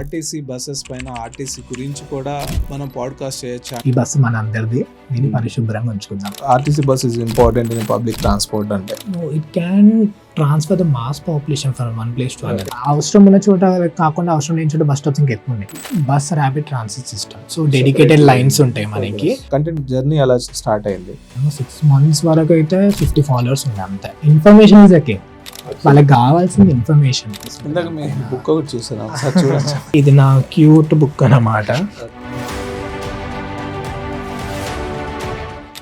RTC buses పైన ఆర్టీసీ గురించి కూడా మనం పాడ్కాస్ట్ చేయొచ్చు. ఈ బస్సు మన అందరిది, దీన్ని పరిశుభ్రంగా ఉంచుకుందాం. RTC bus is important in public transport. అంటే it can transfer the mass population from one place to another. అవసరం ఉన్న చోట కాకుండా అవసరం లేని చోట బస్ స్టాప్స్ ఇంకా ఎక్కువ ఉన్నాయి. Bus rapid transit system, so dedicated lines ఉంటాయి మనకి. కంటెంట్ జర్నీ అలా స్టార్ట్ అయింది. 6 months వరకు అయితే 50 followers ఉన్నాయి అంతే. ఇన్ఫర్మేషన్ ఇస్ కే, వాళ్ళకి కావాల్సింది ఇన్ఫర్మేషన్. ఇందాక మీ బుక్ ఒకటి చూసాను, ఒకసారి చూడొచ్చు. ఇది నా క్యూట్ బుక్ అన్నమాట.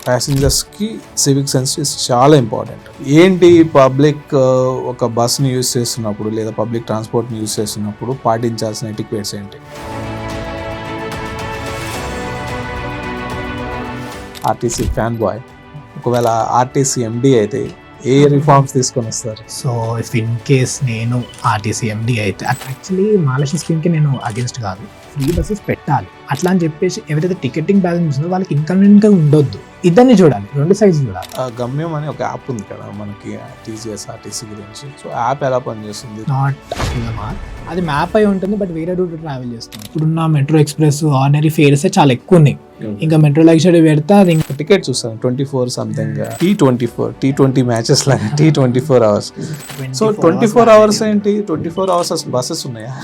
ప్యాసింజర్స్కి సివిక్ సెన్స్ చాలా ఇంపార్టెంట్. ఏంటి పబ్లిక్ ఒక బస్ని యూజ్ చేస్తున్నప్పుడు లేదా పబ్లిక్ ట్రాన్స్పోర్ట్ని యూజ్ చేస్తున్నప్పుడు పాటించాల్సిన ఎటిక్వేట్స్ ఏంటి? ఆర్టీసీ ఫ్యాన్ బాయ్ ఒకవేళ ఆర్టీసీ ఎండి అయితే ఏ రిఫార్మ్స్ తీసుకొని వస్తారు? సో ఇఫ్ ఇన్ కేస్ నేను ఆర్టీసీ ఎండి అయితే, యాక్చువల్లీ మహాలక్ష్మి స్కీమ్కి నేను అగేన్స్ట్ కాదు. ఫ్రీ బస్సెస్ పెట్టాలి అట్లా అని చెప్పేసి ఎవరైతే టికెటింగ్ బ్యాలెన్స్ ఉందో వాళ్ళకి ఇన్కన్వీనియంట్ గా ఉండొద్దు. ఇద్దరిని చూడాలి, రెండు సైడ్స్ చూడాలి. గమ్యం అని ఒక యాప్ ఉంది కదా మనకి టీజీఎస్ ఆర్టీసీ గురించి. సో యాప్ ఎలా పనిచేస్తుంది? నాట్ అది మ్యాప్ అయి ఉంటుంది, బట్ వేరే రూట్ ట్రావెల్ చేస్తుంది. ఇప్పుడున్న మెట్రో ఎక్స్ప్రెస్ ఆర్డినరీ ఫేర్స్ చాలా ఎక్కువ ఉన్నాయి. ఇంకా మెట్రో లగ్జరీ పెడితే అది టికెట్ చూస్తాను 24 సంథింగ్, T20 మ్యాచెస్ లాగా T24 hours. సో 24 hours ఏంటి? 24 hours అసలు బస్సెస్ ఉన్నాయా?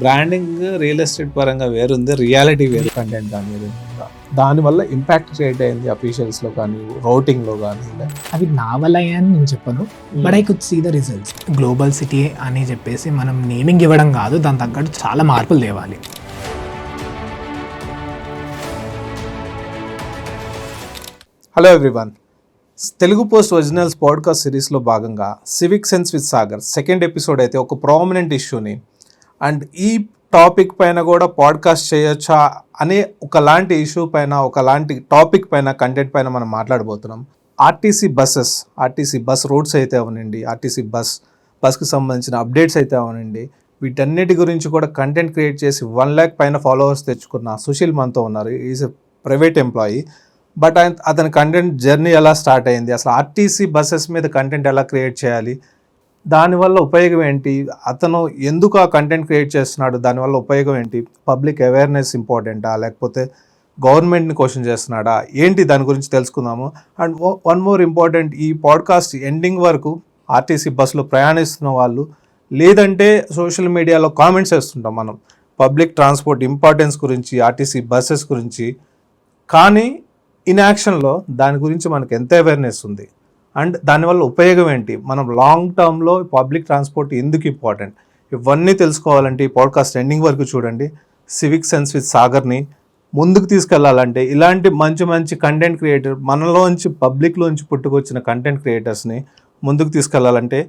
బ్రాండింగ్ రియల్ ఎస్టేట్ పరంగా వేరుంది, రియాలిటీ వేరు. కంటెంట్ కానీ దానివల్ల ఇంపాక్ట్ క్రియేట్ అయింది అఫీషియల్స్ లో కానీ రౌటింగ్ లో కానీ. అవి నా వల్ల అని నేను చెప్పను, but I could see the results. Global city అని చెప్పేసి మనం నేమింగ్ ఇవ్వడం కాదు, దాని తగ్గట్టు చాలా మార్పులు తేవాలి. Hello everyone, Telugu post originals podcast సిరీస్లో భాగంగా civic sense with Sagar second episode అయితే ఒక ప్రామినెంట్ ఇష్యూని అండ్ ఈ టాపిక్ పైన కూడా పాడ్కాస్ట్ చేయొచ్చా అనే ఒకలాంటి ఇష్యూ పైన, ఒకలాంటి టాపిక్ పైన, కంటెంట్ పైన మనం మాట్లాడబోతున్నాం. RTC buses, RTC bus roots అయితే అవనండి, ఆర్టీసీ బస్కి సంబంధించిన అప్డేట్స్ అయితే అవనండి, వీటన్నిటి గురించి కూడా కంటెంట్ క్రియేట్ చేసి 1 lakh పైన ఫాలోవర్స్ తెచ్చుకున్న సుశీల్ మనతో ఉన్నారు. Is a private employee. But అతని కంటెంట్ జర్నీ ఎలా స్టార్ట్ అయింది, అసలు ఆర్టీసీ బస్సెస్ మీద కంటెంట్ ఎలా క్రియేట్ చేయాలి, దానివల్ల ఉపయోగం ఏంటి, అతను ఎందుకు ఆ కంటెంట్ క్రియేట్ చేస్తున్నాడు, దానివల్ల ఉపయోగం ఏంటి, పబ్లిక్ అవేర్నెస్ ఇంపార్టెంటా లేకపోతే గవర్నమెంట్ని క్వశ్చన్ చేస్తున్నాడా ఏంటి, దాని గురించి తెలుసుకుందాము. అండ్ వన్ మోర్ ఇంపార్టెంట్, ఈ పాడ్కాస్ట్ ఎండింగ్ వరకు ఆర్టీసీ బస్సులో ప్రయాణిస్తున్న వాళ్ళు లేదంటే సోషల్ మీడియాలో కామెంట్స్ చేస్తుంటాం మనం పబ్లిక్ ట్రాన్స్పోర్ట్ ఇంపార్టెన్స్ గురించి, ఆర్టీసీ బస్సెస్ గురించి. కానీ ఇన్యాక్షన్లో దాని గురించి మనకు ఎంత అవేర్నెస్ ఉంది అండ్ దానివల్ల ఉపయోగం ఏంటి, మనం లాంగ్ టర్మ్లో పబ్లిక్ ట్రాన్స్పోర్ట్ ఎందుకు ఇంపార్టెంట్, ఇవన్నీ తెలుసుకోవాలంటే ఈ పాడ్కాస్ట్ ఎండింగ్ వరకు చూడండి. సివిక్ సెన్స్ విత్ సాగర్ని ముందుకు తీసుకెళ్లాలంటే ఇలాంటి మంచి మంచి కంటెంట్ క్రియేటర్, మనలోంచి పబ్లిక్లోంచి పుట్టుకొచ్చిన కంటెంట్ క్రియేటర్స్ని ముందుకు తీసుకెళ్లాలంటే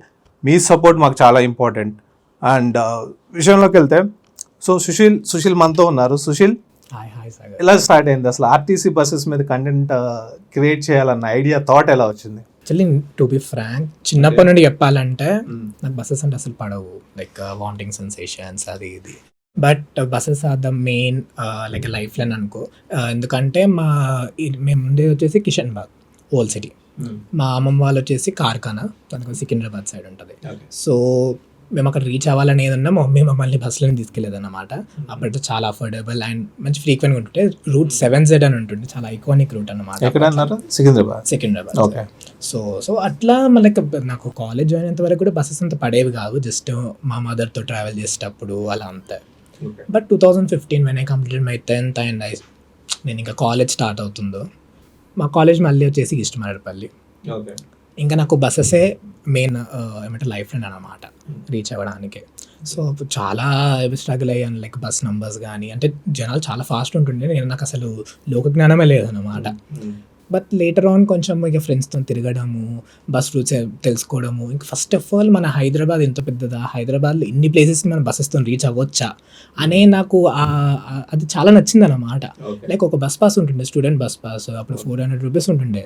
మీ సపోర్ట్ మాకు చాలా ఇంపార్టెంట్. అండ్ విషయంలోకి వెళ్తే, సో సుశీల్ మనతో ఉన్నారు. సుశీల్, ఎలా స్టార్ట్ అయింది అసలు ఆర్టీసీ బస్సెస్ మీద కంటెంట్ క్రియేట్ చేయాలన్న ఐడియా, థాట్ ఎలా వచ్చింది? యాక్చువల్లీ టు బి ఫ్రాంక్, చిన్నప్పటి నుండి చెప్పాలంటే నాకు బస్సెస్ అంటే అసలు పడవు. లైక్ వామిటింగ్ సెన్సేషన్స్ అది ఇది. But buses are the main like life line అనుకో. ఎందుకంటే మేము ఉండేది వచ్చేసి కిషన్ బాగ్ ఓల్డ్ సిటీ, మా అమ్మమ్మ వాళ్ళు వచ్చేసి కార్ఖానా, తనకు సికింద్రాబాద్ సైడ్ ఉంటుంది. సో మేము అక్కడ రీచ్ అవ్వాలని ఏదన్నా మా మమ్మీ మమ్మల్ని బస్సులను తీసుకెళ్ళేదన్నమాట. అప్పట్లో చాలా అఫోర్డబుల్ అండ్ మంచి ఫ్రీక్వెంట్గా ఉంటుంటే. రూట్ 7Z అని ఉంటుంది, చాలా ఐకానిక్ రూట్ అన్నమాట. సికింద్రాబాద్. సో అట్లా మనకి నాకు కాలేజ్ జాయిన్ అయ్యేంత వరకు కూడా బస్సెస్ అంత పడేవి కావు, జస్ట్ మా మదర్తో ట్రావెల్ చేసేటప్పుడు అలా అంతే. But 2015 when I completed my 10th and నేను ఇంకా కాలేజ్ స్టార్ట్ అవుతుందో, మా కాలేజ్ మళ్ళీ వచ్చేసి ఈస్ట్ మరపల్లి. ఇంకా నాకు బస్సెసే మెయిన్ ఏమంటే లైఫ్ లైన్ అన్నమాట రీచ్ అవ్వడానికి. సో చాలా స్ట్రగుల్ అయ్యాను, లైక్ బస్ నెంబర్స్ కానీ, అంటే జనాలు చాలా ఫాస్ట్ ఉంటుండే, నాకు అసలు లోక జ్ఞానమే లేదన్నమాట. బట్ లేటర్ ఆన్ కొంచెం ఇక ఫ్రెండ్స్తో తిరగడము, బస్ రూట్స్ తెలుసుకోవడము. ఇంకా ఫస్ట్ ఆఫ్ ఆల్ మన హైదరాబాద్ ఎంత పెద్దదా, హైదరాబాద్లో ఇన్ని ప్లేసెస్ని మన బస్సెస్తో రీచ్ అవ్వచ్చా అనే నాకు అది చాలా నచ్చింది అన్నమాట. లైక్ ఒక బస్ పాస్ ఉంటుండే, స్టూడెంట్ బస్ పాస్, అప్పుడు 400 rupees ఉంటుండే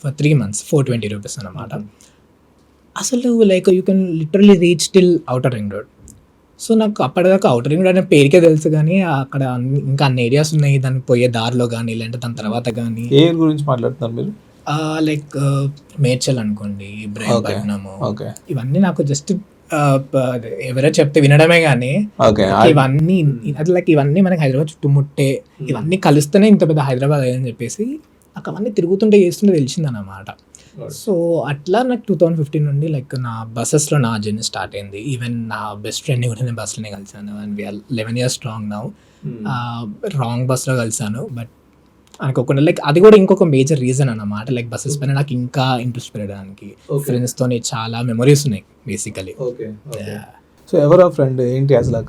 ఫర్ 3 months, 420 rupees అన్నమాట. అసలు like you can literally reach till outer ring road. So నాకు అప్పటిదాకా ఔటర్ రింగ్ రోడ్ అనే పేరుకే తెలుసు, కానీ అక్కడ ఇంకా అన్ని ఏరియాస్ ఉన్నాయి దానికి పోయే దారిలో కానీ, లేదంటే దాని తర్వాత కానీ. ఏ గురించి మాట్లాడుతున్నారు మీరు? లైక్ మేడ్చల్ అనుకోండి, ఇబ్రాహీంపట్నము, ఇవన్నీ నాకు జస్ట్ ఎవరో చెప్తే వినడమే కానీ ఓకే ఇవన్నీ అది లైక్ ఇవన్నీ మనకి హైదరాబాద్ చుట్టుముట్టే ఇవన్నీ కలిస్తేనే ఇంత పెద్ద హైదరాబాద్ అని చెప్పేసి నాకు అవన్నీ తిరుగుతుంటే చేస్తుంటే తెలిసిందన్నమాట. సో అట్లా నాకు 2015 నుండి లైక్ నా బస్సెస్లో నా జర్నీ స్టార్ట్ అయింది. ఈవెన్ నా బెస్ట్ ఫ్రెండ్ని కూడా నేను బస్లోనే కలిసాను. And we are 11 years strong now. Wrong బస్లో కలిసాను బట్ అనుకోకుండా లైక్ అది కూడా ఇంకొక మేజర్ రీజన్ అన్నమాట. లైక్ బస్సెస్ పైన నాకు ఇంకా ఇంట్రెస్ట్ పెరగడానికి ఫ్రెండ్స్తో చాలా మెమరీస్ ఉన్నాయి బేసికలీ. సో ఎవరో ఫ్రెండ్ ఏంటి అసలు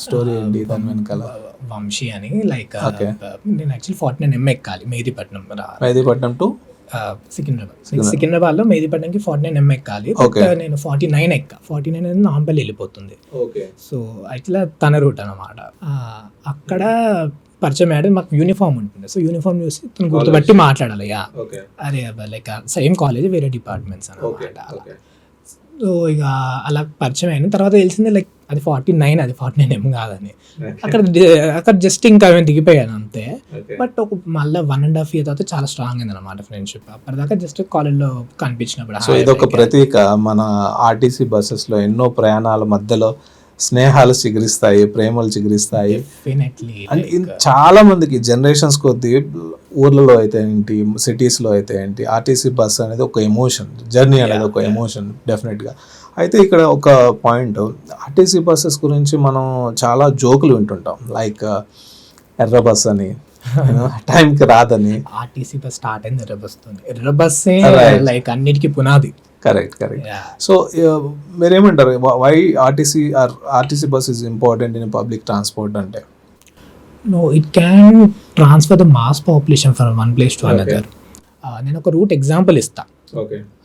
స్టోరీ ఏంటి దాని వెనకాల? వంశీ అని లైక్ నేను యాక్చువల్లీ 49M ఎక్కాలి మెహదీపట్నం టు సికింద్రాబాద్లో మెహదీపట్నంకి 49M ఎక్కాలి. నేను 49 ఎక్కా. 49 అనేది నాంపల్లి వెళ్ళిపోతుంది. సో అట్లా తన రూట్ అనమాట. అక్కడ పరిచయం అయ్యాడు. మాకు యూనిఫామ్ ఉంటుంది. సో యూనిఫామ్ చూసి తను గుర్తుపట్టి మాట్లాడాలి. అదే లైక్ సేమ్ కాలేజ్ వేరే డిపార్ట్మెంట్స్ అనమాట. సో ఇక అలా పరిచయం అయిన తర్వాత తెలిసిందే లైక్ అది 49 అది 49M కాదని. అక్కడ జస్ట్ ఇంకా మేము దిగిపోయాను అంతే. బట్ ఒక మళ్ళీ 1.5 year తర్వాత చాలా స్ట్రాంగ్ అయింది అనమాట ఫ్రెండ్షిప్. అప్పటిదాకా జస్ట్ కాలేజ్లో కనిపించినప్పుడు. సో ఇదొక ప్రతీక. మన ఆర్టీసీ బస్సెస్లో ఎన్నో ప్రయాణాల మధ్యలో స్నేహాలు చిగురిస్తాయి, ప్రేమలు చిగురిస్తాయి. అండ్ చాలా మందికి జనరేషన్స్ కొద్దీ ఊర్లలో అయితే ఏంటి, సిటీస్లో అయితే ఏంటి, ఆర్టీసీ బస్ అనేది ఒక ఎమోషన్, జర్నీ అనేది ఒక ఎమోషన్ డెఫినెట్గా. అయితే ఇక్కడ ఒక పాయింట్, ఆర్టీసీ బస్సెస్ గురించి మనం చాలా జోకులు వింటుంటాం. లైక్ ఎర్ర బస్ అని, టైంకి రాదని. ఆర్టీసీ బస్ స్టార్ట్ అయింది ఎర్ర బస్. ఎర్ర బస్సే లైక్ అన్నిటికీ పునాది. కరెక్ట్. సో మీరేమంటారు, why RTC bus is important in public transport అంటే? No, it can transfer the mass population from one place to another. నేను ఒక రూట్ ఎగ్జాంపుల్ ఇస్తా.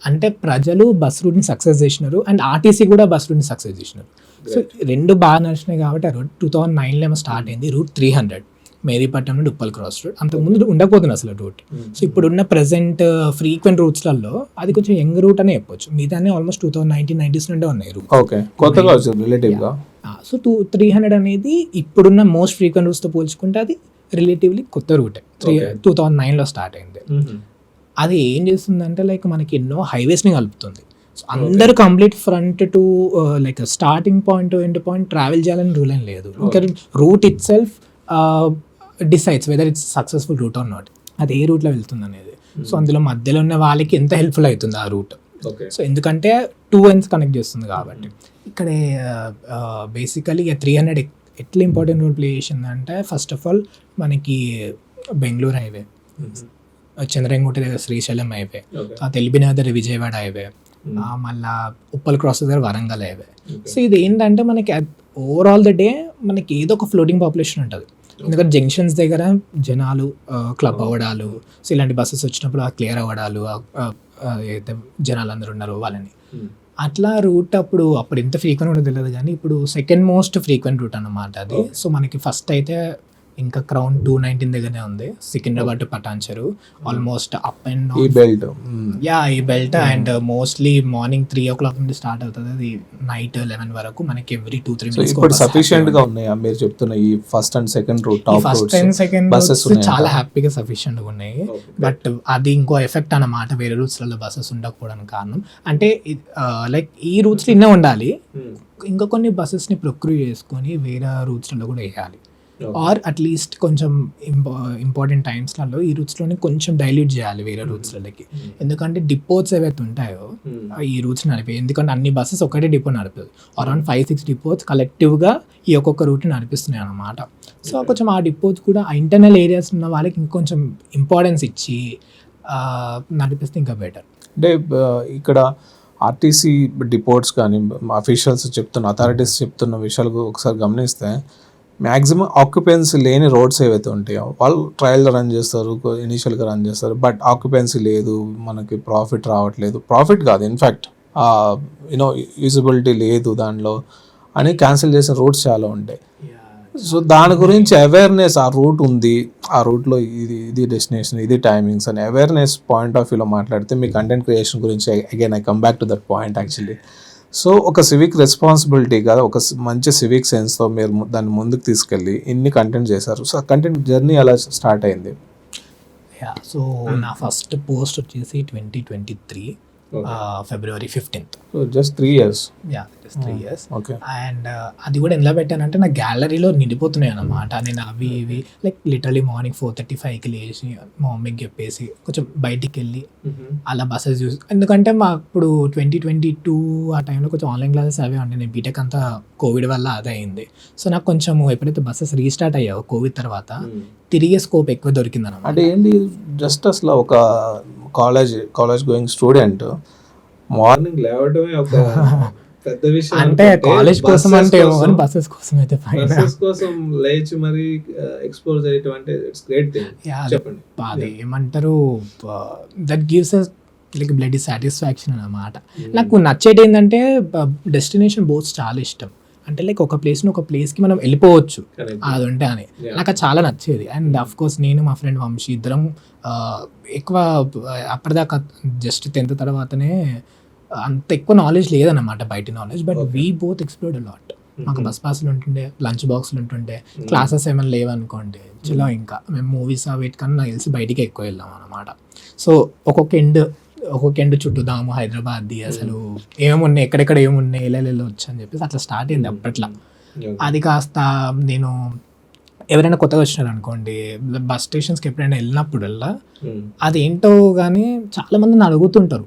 అంటే ప్రజలు బస్ రూట్ని సక్సెస్ చేసినారు అండ్ ఆర్టీసీ కూడా బస్ రూట్ని సక్సెస్ చేసినారు. సో రెండు బాగా నడిచినాయి కాబట్టి ఆ రూట్ 2009లో ఏమో స్టార్ట్ అయింది. రూట్ 300 మెహదీపట్నం నుండి ఉప్పల్ క్రాస్ రూట్. అంతకుముందు ఉండకపోతుంది అసలు రూట్. సో ఇప్పుడున్న ప్రెసెంట్ ఫ్రీక్వెంట్ రూట్స్లలో అది కొంచెం యంగ్ రూట్ అనే చెప్పొచ్చు. మిగతానే ఆల్మోస్ట్ 2019-90s నుండే ఉన్నాయి రూట్. కొత్తగా వచ్చింది రిలేటివ్గా. సో 300 అనేది ఇప్పుడున్న మోస్ట్ ఫ్రీక్వెంట్ రూట్స్తో పోల్చుకుంటే అది రిలేటివ్లీ కొత్త రూటే. 2009లో స్టార్ట్ అయింది. అది ఏం చేస్తుందంటే లైక్ మనకి ఎన్నో హైవేస్ని కలుపుతుంది. సో అందరూ complete front to like starting point to end point travel చేయాలని రూల్ ఏం లేదు. ఇంకా route itself decides whether it's successful route or not, అది ఏ రూట్లో వెళ్తుంది అనేది. సో అందులో మధ్యలో ఉన్న వాళ్ళకి ఎంత హెల్ప్ఫుల్ అవుతుంది ఆ రూట్. సో ఎందుకంటే 2 ends కనెక్ట్ చేస్తుంది కాబట్టి. ఇక్కడ బేసికలీ 300 ఎట్లా ఇంపార్టెంట్ రోల్ ప్లే చేసిందంటే, ఫస్ట్ ఆఫ్ ఆల్ మనకి బెంగళూరు హైవే, చంద్రంగుట్ట దగ్గర Srisailam highway, LB Nagar Vijayawada highway, మళ్ళా ఉప్పల్ క్రాస్ దగ్గర వరంగల్ హైవే. సో ఇది ఏంటంటే మనకి ఓవరాల్ ద డే మనకి ఏదో ఒక ఫ్లోటింగ్ పాపులేషన్ ఉంటుంది. ఎందుకంటే జంక్షన్స్ దగ్గర జనాలు క్లబ్ అవ్వడాలు, సో ఇలాంటి బస్సెస్ వచ్చినప్పుడు ఆ క్లియర్ అవ్వడాలు, అయితే జనాలు అందరూ ఉన్నారు వాళ్ళని అట్లా రూట్ అప్పుడు ఎంత ఫ్రీక్వెంట్ ఉంటుందో తెలియదు కానీ ఇప్పుడు సెకండ్ మోస్ట్ ఫ్రీక్వెంట్ రూట్ అన్నమాట అది. సో మనకి ఫస్ట్ అయితే ఇంకా క్రౌన్ 219 దగ్గరనే ఉంది, Secunderabad to Patancheru, almost up and ఈ బెల్ట్. ఈ belt and mostly morning 3 o'clock నుండి స్టార్ట్ అవుతుంది, అది నైట్ 11 వరకు మనకి ఎవ్రీ 2-3 minutes. ఇప్పుడు సఫిషియెంట్ గా ఉన్నాయా మీరు చెప్తున్న ఈ first and second route? First and second buses చాలా హ్యాపీగా సఫిషియెంట్ గా ఉన్నాయి. బట్ అది ఇంకో ఎఫెక్ట్ అన్నమాట, వేరే రూట్స్లలో బస్సెస్ ఉండకపోవడానికి కారణం. అంటే లైక్ ఈ రూట్స్లో ఇన్నే ఉండాలి, ఇంకా కొన్ని బస్సెస్ని ప్రొక్యూర్ చేసుకొని వేరే రూట్స్లలో కూడా వేయాలి. ఆర్ అట్లీస్ట్ కొంచెం ఇంపార్టెంట్ టైమ్స్లలో ఈ రూట్స్లోనే కొంచెం డైల్యూట్ చేయాలి వేరే రూట్స్లకి. ఎందుకంటే డిపోట్స్ ఏవైతే ఉంటాయో ఈ రూట్స్ నడిపే, ఎందుకంటే అన్ని బస్సెస్ ఒకటే డిపో నడిపేది. అరౌండ్ 5-6 డిపోట్స్ కలెక్టివ్గా ఈ ఒక్కొక్క రూట్ని నడిపిస్తున్నాయి అన్నమాట. సో కొంచెం ఆ డిపోట్స్ కూడా ఆ ఇంటర్నల్ ఏరియాస్ ఉన్న వాళ్ళకి ఇంకొంచెం ఇంపార్టెన్స్ ఇచ్చి నడిపిస్తే ఇంకా బెటర్. అంటే ఇక్కడ ఆర్టీసీ డిపోట్స్ కానీ అఫీషియల్స్ చెప్తున్న, అథారిటీస్ చెప్తున్న విషయాలు ఒకసారి గమనిస్తే మ్యాక్సిమం ఆక్యుపెన్సీ లేని రోడ్స్ ఏవైతే ఉంటాయో వాళ్ళు ట్రయల్ రన్ చేస్తారు, ఇనీషియల్గా రన్ చేస్తారు. బట్ ఆక్యుపెన్సీ లేదు, మనకి ప్రాఫిట్ రావట్లేదు, ప్రాఫిట్ కాదు ఇన్ఫ్యాక్ట్ యూజబిలిటీ లేదు దానిలో అని క్యాన్సిల్ చేసిన రూట్స్ చాలా ఉంటాయి. సో దాని గురించి అవేర్నెస్, ఆ రూట్ ఉంది, ఆ రూట్లో ఇది డెస్టినేషన్, ఇది టైమింగ్స్ అని అవేర్నెస్ పాయింట్ ఆఫ్ వ్యూలో మాట్లాడితే మీ కంటెంట్ క్రియేషన్ గురించి again I come back to that point actually. So ఒక సివిక్ రెస్పాన్సిబిలిటీ కాదు, ఒక మంచి సివిక్ సెన్స్తో మీరు దాన్ని ముందుకు తీసుకెళ్ళి ఇన్ని కంటెంట్ చేశారు. సో ఆ కంటెంట్ జర్నీ అలా స్టార్ట్ అయింది. సో నా ఫస్ట్ పోస్ట్ వచ్చేసి 2023 February 15th. So just 3 years. Yeah just 3 years. Okay. And అది కూడా ఎందులో పెట్టానంటే నా గ్యాలరీలో నిండిపోతున్నాయి అన్నమాట. నేను అవి ఇవి లైక్ లిటరలీ మార్నింగ్ 4:35కి లేచి మా మమ్మీకి చెప్పేసి కొంచెం బయటికి వెళ్ళి అలా బస్సెస్ చూసి, ఎందుకంటే మా ఇప్పుడు 2022 ఆ టైంలో కొంచెం ఆన్లైన్ క్లాసెస్ అవే ఉండే. నేను బీటెక్ అంతా కోవిడ్ వల్ల అదే అయింది. సో నాకు కొంచెం ఎప్పుడైతే బస్సెస్ రీస్టార్ట్ అయ్యావో కోవిడ్ తర్వాత తిరిగే స్కోప్ ఎక్కువ దొరికింది అన్నమాట. అంటే ఏంటి జస్ట్ అసలు ఒక కాలేజ్ గోయింగ్ స్టూడెంట్ మార్నింగ్ లేవడమే ఒక పెద్ద విషయం. అంటే కాలేజ్ కోసం అంటే బస్సెస్ కోసం అయితే బస్సెస్ కోసం లేచి మరి ఎక్స్ప్లోర్ చేయటం అంటే ఇట్స్ గ్రేట్ థింగ్. చెప్పండి. అది ఏమంటారు, that gives us like bloody satisfaction అన్నమాట. నాకు నచ్చేది ఏంటంటే డెస్టినేషన్ బోట్స్ చాలా ఇష్టం. అంటే లైక్ ఒక ప్లేస్కి మనం వెళ్ళిపోవచ్చు అది ఉంటే అని నాకు అది చాలా నచ్చేది. అండ్ అఫ్ కోర్స్ నేను మా ఫ్రెండ్ వంశీ ఇద్దరం ఎక్కువ అప్పటిదాకా జస్ట్ 10th తర్వాతనే అంత ఎక్కువ నాలెడ్జ్ లేదన్నమాట, బయట knowledge. But we both explored lot. మాకు బస్ పాస్లు ఉంటుండే, లంచ్ బాక్స్లు ఉంటుండే, క్లాసెస్ ఏమైనా లేవనుకోండి చలో ఇంకా మేము మూవీస్ వీటికన్నా నాకు తెలిసి బయటికి ఎక్కువ వెళ్ళాం అనమాట. సో ఒక్కొక్క ఎండ్ చుట్టుదాము హైదరాబాద్ది, అసలు ఏమున్నాయి ఎక్కడెక్కడ ఏమున్నాయి ఎలా వెళ్ళొచ్చు అని చెప్పేసి అట్లా స్టార్ట్ అయింది అప్పట్లో. అది కాస్త నేను ఎవరైనా కొత్తగా వచ్చినారు అనుకోండి బస్ స్టేషన్స్కి ఎప్పుడైనా వెళ్ళినప్పుడల్లా అదేంటో కానీ చాలా మంది నన్ను అడుగుతుంటారు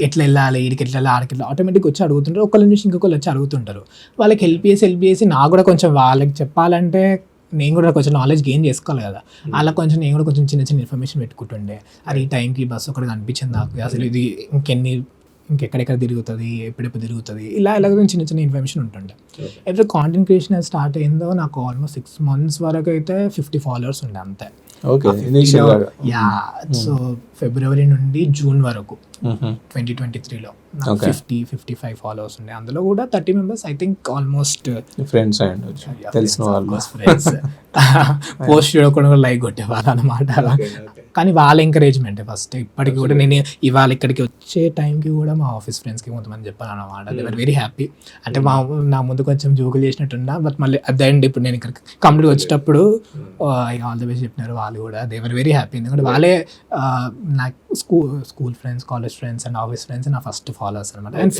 ఎట్లా వెళ్ళాలి, ఈడికి ఎట్లా వెళ్ళాలి, ఆడికి వెళ్ళాలి, ఆటోమేటిక్గా వచ్చి అడుగుతుంటారు. ఒకళ్ళ నుంచి ఇంకొకళ్ళు వచ్చి అడుగుతుంటారు. వాళ్ళకి హెల్ప్ చేసి నాకు కూడా కొంచెం వాళ్ళకి చెప్పాలంటే నేను కూడా కొంచెం నాలెడ్జ్ గెయిన్ చేసుకోవాలి కదా. అలా కొంచెం నేను కూడా కొంచెం చిన్న ఇన్ఫర్మేషన్ పెట్టుకుంటుండే. అది ఈ టైంకి బస్సు ఒకటి కనిపించింది నాకు, అసలు ఇది ఇంకెక్కడెక్కడ తిరుగుతుంది, ఎప్పుడెప్పుడు తిరుగుతుంది, ఇలా చిన్న ఇన్ఫర్మేషన్ ఉంటుండే. ఎప్పుడు కాంటెంట్ క్రియేషన్ స్టార్ట్ అయిందో నాకు ఆల్మోస్ట్ 6 months వరకు అయితే 50 followers ఉండే అంతే. యా. సో ఫిబ్రవరి నుండి జూన్ వరకు 2023లో 55 followers ఉండే. అందులో కూడా 30 members I think almost friends and తెలిసిన వాళ్ళు ఫ్రెండ్స్ పోస్ట్ చూడకుండా లైక్ కొట్టేవాళ్ళు అనమాట. కానీ వాళ్ళ ఎంకరేజ్మెంట్ ఫస్ట్. ఇప్పటికి కూడా నేను ఇవాళ ఇక్కడికి వచ్చే టైంకి కూడా మా ఆఫీస్ ఫ్రెండ్స్కి కొంతమంది చెప్పాను అనమాట. They were very happy. అంటే నా ముందు కొంచెం జోకులు చేసినట్టున్నా, బట్ మళ్ళీ అట్ ద ఎండ్ ఇప్పుడు నేను ఇక్కడ కంప్లీట్ వచ్చేటప్పుడు ఆల్ ది బెస్ట్ చెప్పినారు వాళ్ళు కూడా. They were very happy. ఎందుకంటే వాళ్ళే నాకు school friends, college friends and office friends నా ఫస్ట్ ఫాలోవర్స్ అనమాట. అండ్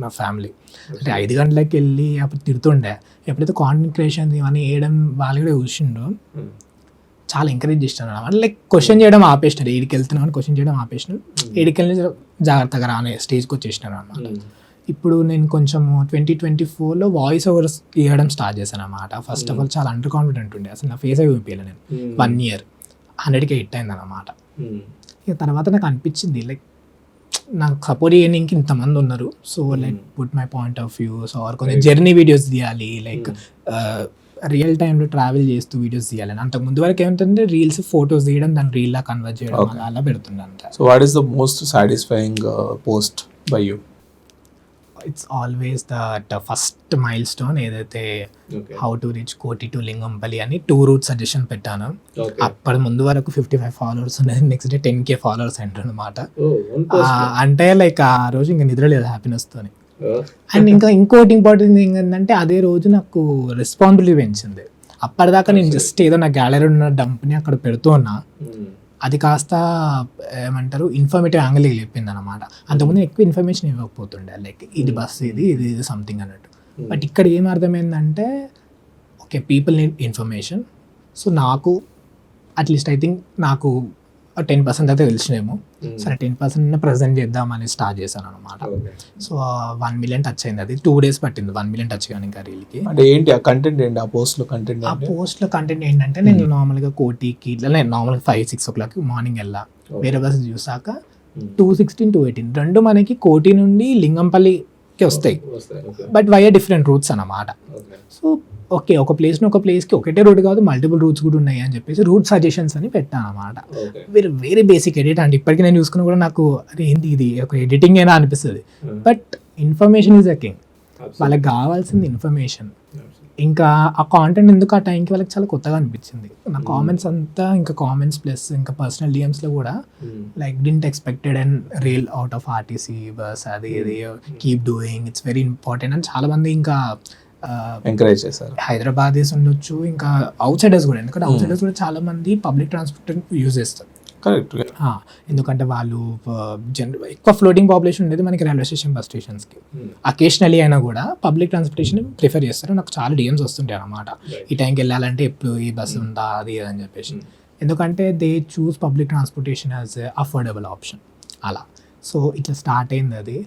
మా ఫ్యామిలీ అంటే 5 గంటలకి వెళ్ళి అప్పుడు తిడుతుండే. ఎప్పుడైతే కాంటెంట్ క్రియేషన్ ఇవన్నీ వేయడం వాళ్ళు కూడా చూసిండ్రో చాలా ఎంకరేజ్ చేస్తాను అనమాట. లైక్ క్వశ్చన్ చేయడం ఆపేసినారు, ఏడికి వెళ్తున్నాను అని క్వశ్చన్ చేయడం ఆపేసినారు. ఏడికి వెళ్ళి జాగ్రత్తగా రానే స్టేజ్కి వచ్చేసినారు అనమాట. ఇప్పుడు నేను కొంచెం 2024లో వాయిస్ ఓవర్స్ ఇవ్వడం స్టార్ట్ చేశాను అనమాట. ఫస్ట్ ఆఫ్ ఆల్ చాలా అండర్ కాన్ఫిడెంట్ ఉండే, అసలు నా ఫేస్ అవి చూపించలే నేను. 1 year 100K హిట్ అయింది అనమాట. ఇక తర్వాత నాకు అనిపించింది లైక్ నాకు సపోర్ట్ చేయడానికి ఇంతమంది ఉన్నారు. So like put my point of views are కొంచెం జర్నీ వీడియోస్ తీయాలి, లైక్ రియల్ టైంలో ట్రావెల్ చేస్తూ వీడియోస్ తీయాలని. అంతకు ముందు వరకు ఏమంటే రీల్స్ ఫొటోస్ తీయడం దాన్ని రీల్లా కన్వర్ట్ చేయడం అలా పెడుతుండే అంతే. So what is the most satisfying post by you? It's always the first mile stone ఏదైతే హౌ టు రీచ్ కోటి టు లింగంపల్లి అని 2 route సజెషన్ పెట్టాను. అప్పటి ముందు వరకు 55 followers ఉండేది, నెక్స్ట్ డే 10K followers అంటారు అనమాట. అంటే లైక్ ఆ రోజు ఇంకా నిద్ర లేదు హ్యాపీనెస్ తోని. అండ్ ఇంకోటి ఇంపార్టెంట్ థింగ్ ఏంటంటే అదే రోజు నాకు రెస్పాన్సిబిలిటీ పెంచింది. అప్పటిదాకా నేను జస్ట్ ఏదో నా గ్యాలరీ ఉన్న డంప్ని అక్కడ పెడుతూ ఉన్నా, అది కాస్త ఏమంటారు ఇన్ఫర్మేటివ్ యాంగిల్ చెప్పింది అనమాట. అంతకుముందు ఎక్కువ ఇన్ఫర్మేషన్ ఇవ్వకపోతుండే, లైక్ ఇది బస్ ఇది సంథింగ్ అన్నట్టు. బట్ ఇక్కడ ఏం అర్థమైందంటే okay people need information. So నాకు అట్లీస్ట్ ఐ థింక్ నాకు 10% అయితే తెలిసినేమో, సరే 10% ప్రజెంట్ చేద్దామని స్టార్ట్ చేశాను అనమాట. సో 1 million టచ్ అయింది. అది 2 days పట్టింది 1 million టచ్ కానీ ఇంకా రీల్కి. అంటే ఏంటి ఆ కంటెంట్ ఏంటి ఆ పోస్ట్లో కంటెంట్? ఆ పోస్ట్లో కంటెంట్ ఏంటంటే నేను నార్మల్గా కోటికి ఇట్లా నేను నార్మల్గా 5-6 o'clock మార్నింగ్ వెళ్ళా, వేరే బస్ చూసాక 216, 218 రెండు మనకి కోటి నుండి లింగంపల్లికి వస్తాయి, బట్ వై డిఫరెంట్ రూట్స్ అన్నమాట. సో ఓకే ఒక ప్లేస్కి ఒకటే రూట్ కాదు మల్టిపుల్ రూట్స్ కూడా ఉన్నాయి అని చెప్పేసి రూట్ సజెషన్స్ అని పెట్టాను అనమాట. వెరీ బేసిక్ ఎడిట్ అంటే ఇప్పటికీ నేను చూసుకున్నా కూడా నాకు అరే ఏంటి ఇది ఒక ఎడిటింగ్ అయినా అనిపిస్తుంది. But information is a king. వాళ్ళకి కావాల్సింది ఇన్ఫర్మేషన్. ఇంకా ఆ కాంటెంట్ ఎందుకు ఆ టైంకి వాళ్ళకి చాలా కొత్తగా అనిపించింది. నా కామెంట్స్ అంతా ఇంకా కామెంట్స్ ప్లస్ ఇంకా పర్సనల్ డిఎమ్స్లో కూడా like didn't expected and real out of RTC bus అది ఇది keep doing it's very important అని చాలా మంది ఇంకా ఎంకరేజ్ చేశారు. హైదరాబాదీస్ ఉండొచ్చు ఇంకా అవుట్ సైడర్స్ కూడా, ఎందుకంటే అవుట్ సైడర్స్ కూడా చాలా మంది పబ్లిక్ ట్రాన్స్పోర్ట్ యూజ్ చేస్తారు. కరెక్ట్. ఎందుకంటే వాళ్ళు ఎక్కువ ఫ్లోటింగ్ పాపులేషన్ ఉండేది మనకి రైల్వే స్టేషన్ బస్ స్టేషన్స్కి. అకేషనలీ అయినా కూడా పబ్లిక్ ట్రాన్స్పోర్టేషన్ ప్రిఫర్ చేస్తారు. నాకు చాలా డిఎమ్స్ వస్తుంటాయి అన్నమాట, ఈ టైంకి వెళ్ళాలంటే ఎప్పుడు ఈ బస్సు ఉందా అది అని చెప్పేసి. ఎందుకంటే they choose public transportation as affordable option అలా. సో ఇట్లా స్టార్ట్ అయింది అది.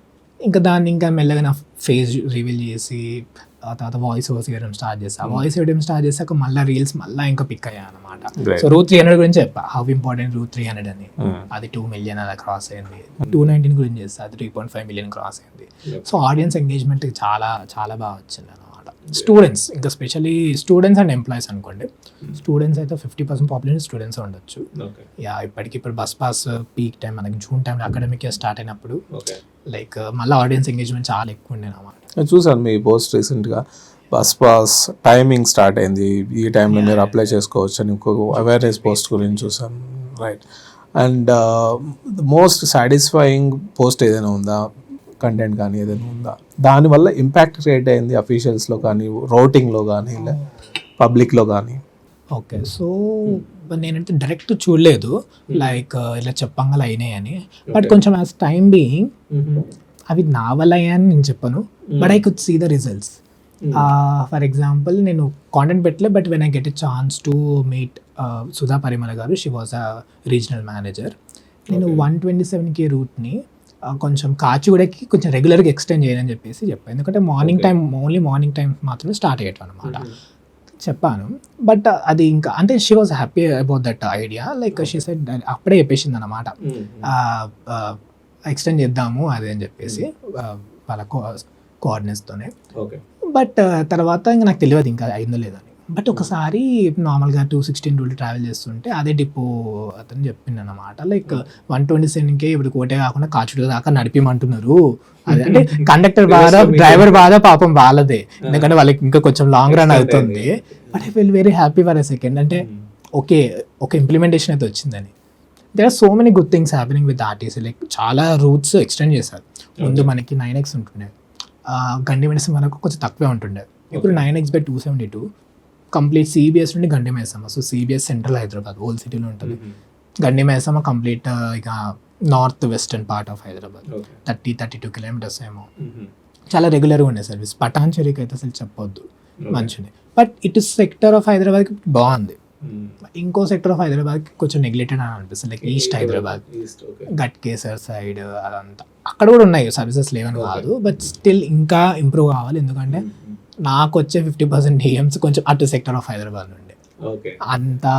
ఇంకా దాన్ని ఇంకా మెల్లగా నా ఫేస్ రివీల్ చేసి ఆ తర్వాత వాయిస్ ఓవర్స్ ఇవ్వడం స్టార్ట్ చేస్తాను. వాయిస్ ఇవ్వడం స్టార్ట్ చేశాక మళ్ళీ రీల్స్ మళ్ళీ ఇంకా పిక్ అయ్యాయి అనమాట. సో Route 300 గురించి చెప్పా, హౌ ఇంపార్టెంట్ Route 300 అని. అది 2 million అలా క్రాస్ అయింది. 219 గురించి చేస్తా, అది 3.5 million క్రాస్ అయింది. సో ఆడియన్స్ ఎంగేజ్మెంట్ చాలా చాలా బాగా వచ్చింది అనమాట. స్టూడెంట్స్, ఇంకా స్పెషల్లీ స్టూడెంట్స్ అండ్ ఎంప్లాయీస్ అనుకోండి. స్టూడెంట్స్ అయితే 50% పాపులేషన్ స్టూడెంట్స్ ఉండొచ్చు. ఇప్పుడు బస్ పాస్ పీక్ టైం మనకి జూన్ టైంలో అకాడమిక్ ఇయర్ స్టార్ట్ అయినప్పుడు లైక్ మళ్ళీ ఆడియన్స్ ఎంగేజ్మెంట్ చాలా ఎక్కువ ఉండే అనమాట. చూసాను మీ పోస్ట్ రీసెంట్గా, బస్ పాస్ టైమింగ్ స్టార్ట్ అయింది, ఈ టైంలో మీరు అప్లై చేసుకోవచ్చు అని ఇంకొక అవేర్నెస్ పోస్ట్ గురించి చూసాను. Right. And most satisfying post ఏదైనా ఉందా, కంటెంట్ కానీ ఏదైనా ఉందా, దానివల్ల ఇంపాక్ట్ క్రియేట్ అయింది అఫీషియల్స్లో కానీ, రౌటింగ్లో కానీ, పబ్లిక్లో కానీ? ఓకే, సో నేనంటే డైరెక్ట్ చూడలేదు లైక్ ఇలా చెప్పంగా అయినాయి అని. బట్ కొంచెం యాజ్ టైమ్ బీయింగ్ అవి నా వల్ల అయ్యాయని నేను చెప్పను, but I could see the results. For example నేను కాంటెంట్ పెట్టలే, but when I get a chance to meet Sudha Parimala garu, she was a regional manager. నేను 127K రూట్ని కొంచెం కాచిగూడకి కొంచెం రెగ్యులర్గా ఎక్స్టెండ్ చేయాలని చెప్పేసి చెప్పాను. ఎందుకంటే morning time, only morning time మాత్రమే స్టార్ట్ అయ్యేటం అనమాట చెప్పాను. బట్ అది ఇంకా అంటే she was happy about that idea. Like she said, అప్పుడే చెప్పేసింది అనమాట ఎక్స్టెండ్ చేద్దాము అది అని చెప్పేసి వాళ్ళ కోఆర్డినేట్స్తోనే. బట్ తర్వాత ఇంకా నాకు తెలియదు ఇంకా అయిందో లేదని. బట్ ఒకసారి నార్మల్గా 216 రూట్ ట్రావెల్ చేస్తుంటే అదే డిపో అతను చెప్పింది అనమాట, లైక్ 127K ఇప్పుడు కోటే కాకుండా కాచుడు దాకా నడిపిమంటున్నారు. అదే అంటే కండక్టర్ బాధ, డ్రైవర్ బాధ పాపం వాళ్ళదే, ఎందుకంటే వాళ్ళకి ఇంకా కొంచెం లాంగ్ రన్ అవుతుంది. But I feel very happy for a second, అంటే ఓకే ఒక ఇంప్లిమెంటేషన్ అయితే వచ్చిందని. There are so many good things happening with RTC. Like చాలా రూట్స్ ఎక్స్టెండ్ చేశారు. ముందు మనకి 9X ఉంటుండే, గండి మెడిసిన్ మనకు కొంచెం తక్కువే ఉంటుండే. ఇప్పుడు 9X/272 కంప్లీట్ CBS నుండి గండి Maisamma. So CBS central Hyderabad, old సిటీలో ఉంటుంది. గండి మైసమ్మ కంప్లీట్ ఇక north western part of Hyderabad, 32 kilometers ఏమో. చాలా రెగ్యులర్గా ఉండే సర్వీస్. పటాన్చెరీకి అయితే అసలు చెప్పొద్దు, మంచిది. బట్ ఇటు సెక్టర్ ఆఫ్ హైదరాబాద్కి బాగుంది. ఇంకో సెక్టర్ ఆఫ్ హైదరాబాద్కి కొంచెం నెగ్లెక్టెడ్ అని అనిపిస్తుంది, like east Hyderabad, Ghatkesar side అదంతా. అక్కడ కూడా ఉన్నాయి సర్వీసెస్, లేవని కాదు, బట్ స్టిల్ ఇంకా ఇంప్రూవ్ కావాలి. ఎందుకంటే నాకు వచ్చే 50% DMs కొంచెం అటు సెక్టర్ ఆఫ్ హైదరాబాద్ నుండి. అంతా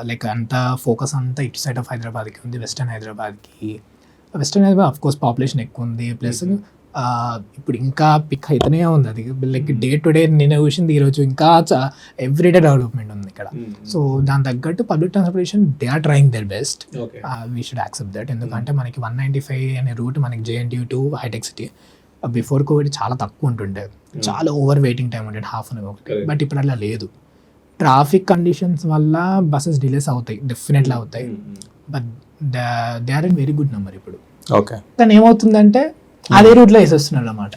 లైక్ అంతా ఫోకస్ అంతా ఇటు సైడ్ ఆఫ్ హైదరాబాద్కి ఉంది. Western Hyderabad of course population ఎక్కువ ఉంది, ప్లస్ ఇప్పుడు ఇంకా పిక్ అయితేనే ఉంది అది. లైక్ డే టు డే నేను చూసింది ఈరోజు ఇంకా ఎవ్రీడే డెవలప్మెంట్ ఉంది ఇక్కడ. సో దాని తగ్గట్టు public transportation they are trying their best, we should accept that. ఎందుకంటే మనకి 195 అనే రూట్ మనకి JNTU టు హైటెక్ సిటీ బిఫోర్ కోవిడ్ చాలా తక్కువ ఉంటుండే, చాలా ఓవర్ వెయిటింగ్ టైం ఉండేది, ½ an hour. బట్ ఇప్పుడు అలా లేదు. ట్రాఫిక్ కండిషన్స్ వల్ల బస్సెస్ డిలేస్ అవుతాయి, డెఫినెట్లీ అవుతాయి, but they are in very good number ఇప్పుడు. ఓకే, కానీ ఏమవుతుందంటే అదే రూట్లో వేసేస్తున్నారు అన్నమాట.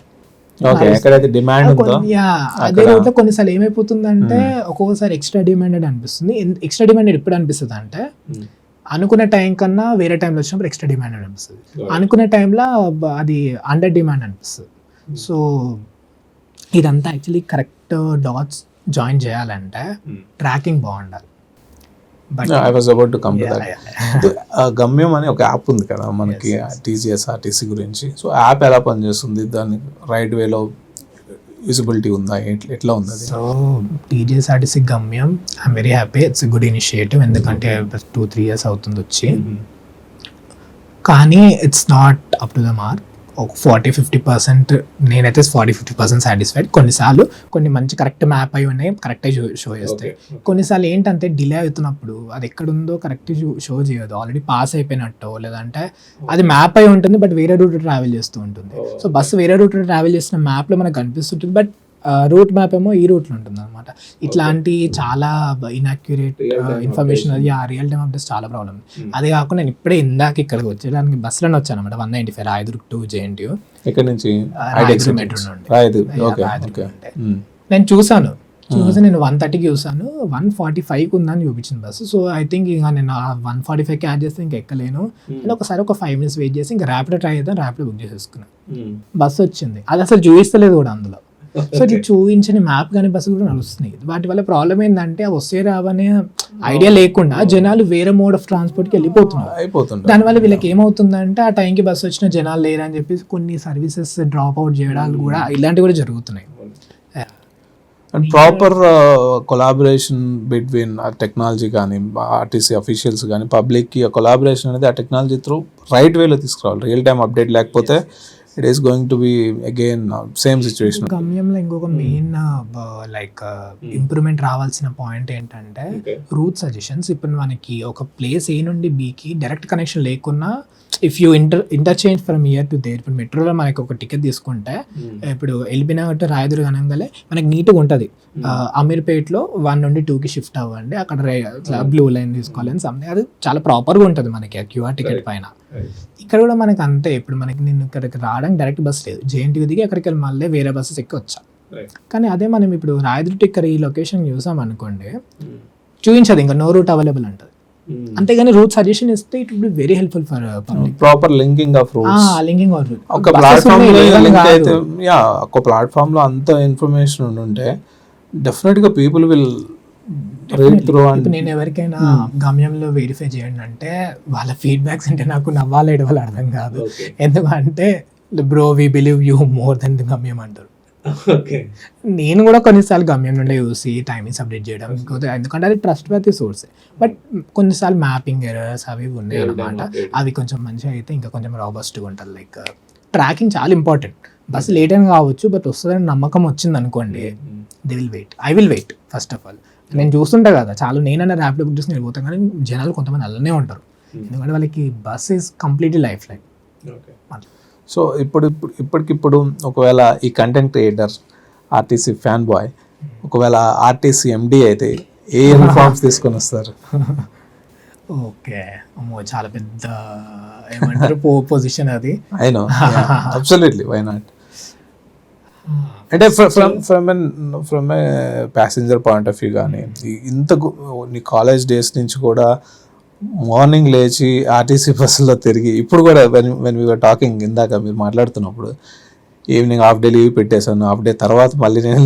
అదే రూట్లో కొన్నిసార్లు ఏమైపోతుందంటే ఒక్కొక్కసారి ఎక్స్ట్రా డిమాండెడ్ అనిపిస్తుంది. ఎక్స్ట్రా డిమాండెడ్ ఎప్పుడు అనిపిస్తుంది అంటే అనుకునే టైం కన్నా వేరే టైంలో వచ్చినప్పుడు ఎక్స్ట్రా డిమాండ్ అనిపిస్తుంది. అనుకునే టైంలో అది అండర్ డిమాండ్ అనిపిస్తుంది. సో ఇదంతా యాక్చువల్లీ కరెక్ట్ డాట్స్ జాయిన్ చేయాలంటే ట్రాకింగ్ బాగుండాలి. I was about to come to that. గమ్యం అని ఒక యాప్ ఉంది కదా మనకి TGSRTC గురించి. సో యాప్ ఎలా పనిచేస్తుంది, దాన్ని రైట్ వేలో విజిబిలిటీ ఉందా, ఎట్లా ఉంది అది? సో TGSRTC గమ్యం, I'm very happy, it's good initiative. ఎందుకంటే 2-3 years అవుతుంది వచ్చి, కానీ it's not up to the mark. ఒక 40-50% నేనైతే 40-50% సాటిస్ఫైడ్. కొన్నిసార్లు కొన్ని మంచి కరెక్ట్ మ్యాప్ అయి ఉన్నాయి, కరెక్ట్గా షో చేస్తాయి. కొన్నిసార్లు ఏంటంటే డిలే అవుతున్నప్పుడు అది ఎక్కడుందో కరెక్ట్ షో చేయదు, ఆల్రెడీ పాస్ అయిపోయినట్టు, లేదంటే అది మ్యాప్ అయి ఉంటుంది బట్ వేరే రూట్ ట్రావెల్ చేస్తూ ఉంటుంది. సో బస్సు వేరే రూట్ ట్రావెల్ చేసిన మ్యాప్లో మనకు కనిపిస్తుంటుంది, బట్ రూట్ మ్యాప్ ఏమో ఈ రూట్లో ఉంటుంది అనమాట. ఇట్లాంటి చాలా ఇన్అక్యురేట్ ఇన్ఫర్మేషన్, అది ఆ రియల్ టైమ్ అప్డేట్స్ చాలా ప్రాబ్లమ్. అదే కాకుండా నేను ఇప్పుడే ఇందాక ఇక్కడికి వచ్చేదానికి బస్సులోనే వచ్చాను అనమాట. 195 రాయదుర్గ్ టు JNTU. ఇక్కడ నుంచి మెట్రో నుండి నేను చూసాను చూసి నేను 1:30కి చూసాను, 1:45కి ఉందని చూపించింది బస్సు. సో ఐ థింక్ ఇంకా నేను 1:45కి యాడ్ చేస్తే ఇంకా ఎక్కలేను అని ఒకసారి ఒక 5 minutes వెయిట్ చేసి ఇంకా ర్యాపిడో ట్రై చేద్దాం, ర్యాపిడో బుక్ చేసేసుకున్నాను. బస్సు వచ్చింది, అది అసలు చూపిస్తలేదు కూడా అందులో. సో ఇది చూపించని మ్యాప్ కానీ బస్సులు కూడా నడుస్తున్నాయి. వాటి వల్ల ప్రాబ్లం ఏంటంటే అవి వస్తే రావనే ఐడియా లేకుండా జనాలు వేరే మోడ్ ఆఫ్ ట్రాన్స్పోర్ట్కి వెళ్ళిపోతున్నారు. దానివల్ల వీళ్ళకి ఏమవుతుందంటే ఆ టైంకి బస్సు వచ్చిన జనాలు లేరని చెప్పేసి కొన్ని సర్వీసెస్ డ్రాప్ అవుట్ చేయడాలు కూడా ఇలాంటివి కూడా జరుగుతున్నాయి. And proper collaboration between technology కానీ ఆర్టీసీ అఫీషియల్స్ కానీ పబ్లిక్కి కొలాబరేషన్ అనేది ఆ టెక్నాలజీ త్రూ రైట్ వేలో తీసుకురావాలి. రియల్ టైమ్ అప్డేట్ లేకపోతే it is going to be again same situation. గమ్యంలో ఇంకొక మెయిన్ లైక్ ఇంప్రూవ్మెంట్ రావాల్సిన పాయింట్ ఏంటంటే రూట్ సజెషన్స్. ఇప్పుడు మనకి ఒక ప్లేస్ ఏ నుండి బీకి డైరెక్ట్ కనెక్షన్ లేకున్నా if you interchange from here to there, ఇప్పుడు మెట్రోలో మనకి ఒక టికెట్ తీసుకుంటే ఇప్పుడు ఎల్బినగర్ రాయదుర్గ అనగానే మనకి నీట్గా ఉంటుంది. అమీర్పేట్లో 1 నుండి 2కి షిఫ్ట్ అవ్వండి, అక్కడ బ్లూ లైన్ తీసుకోవాలని సంథింగ్, అది చాలా ప్రాపర్గా ఉంటుంది మనకి ఆ క్యూఆర్ టికెట్ పైన. ఇక్కడ కూడా మనకి అంతే. ఇప్పుడు మనకి నేను ఇక్కడికి రావడానికి డైరెక్ట్ బస్ లేదు, జేఎన్టీయూ దిగి అక్కడికి వెళ్ళి మళ్ళీ వేరే బస్సెస్ ఎక్కి వచ్చా. కానీ అదే మనం ఇప్పుడు రాయదుర్గ ఇక్కడ ఈ లొకేషన్ చూసాం అనుకోండి, చూపించదు ఇంకా నో రూట్ అవైలబుల్ అంటది. అంతేగాని రూట్ సజెషన్ ఇస్తే it will be very helpful for public. Proper linking of roots, linking of root. ఒక ప్లాట్ఫామ్ లింక్ అయితే ఒక ప్లాట్ఫామ్ లో అంత ఇన్ఫర్మేషన్ ఉంటే డెఫినెట్ గా people will read through. And నేను ఎవరికైనా గమ్యంలో వెరిఫై చేయండి అంటే వాళ్ళ ఫీడ్బ్యాక్స్ అంటే నాకు నవ్వాలి ఏడవాలి అర్థం కాదు. ఎందుకంటే bro we believe you more than the గమ్యం అంటారు. నేను కూడా కొన్నిసార్లు గమ్యం నుండి చూసి టైమింగ్స్ అప్డేట్ చేయడం, ఎందుకంటే అది ట్రస్ట్ వర్తీ సోర్స్. బట్ కొన్నిసార్లు మ్యాపింగ్ ఎర్రర్స్ అవి ఉన్నాయి అన్నమాట. అవి కొంచెం మంచిగా అయితే ఇంకా కొంచెం రాబస్ట్గా ఉంటుంది. లైక్ ట్రాకింగ్ చాలా ఇంపార్టెంట్. బస్సు లేట్ అయినా కావచ్చు, బట్ వస్తుందని నమ్మకం వచ్చింది అనుకోండి, they will wait. I will wait first of all. నేను చూస్తుంటా కదా చాలా, నేనైనా ర్యాపిడో బుక్ చేసి వెళ్ళిపోతాను, కానీ జనాలు కొంతమంది అలానే ఉంటారు. ఎందుకంటే వాళ్ళకి bus is completely life line. So ఇప్పటికిప్పుడు ఒకవేళ ఈ content creator RTC fan boy ఒకవేళ ఆర్టీసీ ఎండి అయితే ఏ యూనిఫామ్స్ తీసుకొని వస్తారు? ఓకే, అమ్మో చాలా పెద్ద ఏమంటారు పొజిషన్ అది. I know, absolutely, why not. అంటే from a passenger point of view కానీ నీ కాలేజ్ డేస్ నుంచి కూడా మార్నింగ్ లేచి ఆర్టీసీ బస్సులో తిరిగి ఇప్పుడు కూడా వెన్ వీ వర్ టాకింగ్ ఇందాక మీరు మాట్లాడుతున్నప్పుడు ఈవినింగ్ హాఫ్ డే లీవ్ పెట్టేశాను, హాఫ్ డే తర్వాత మళ్ళీ నేను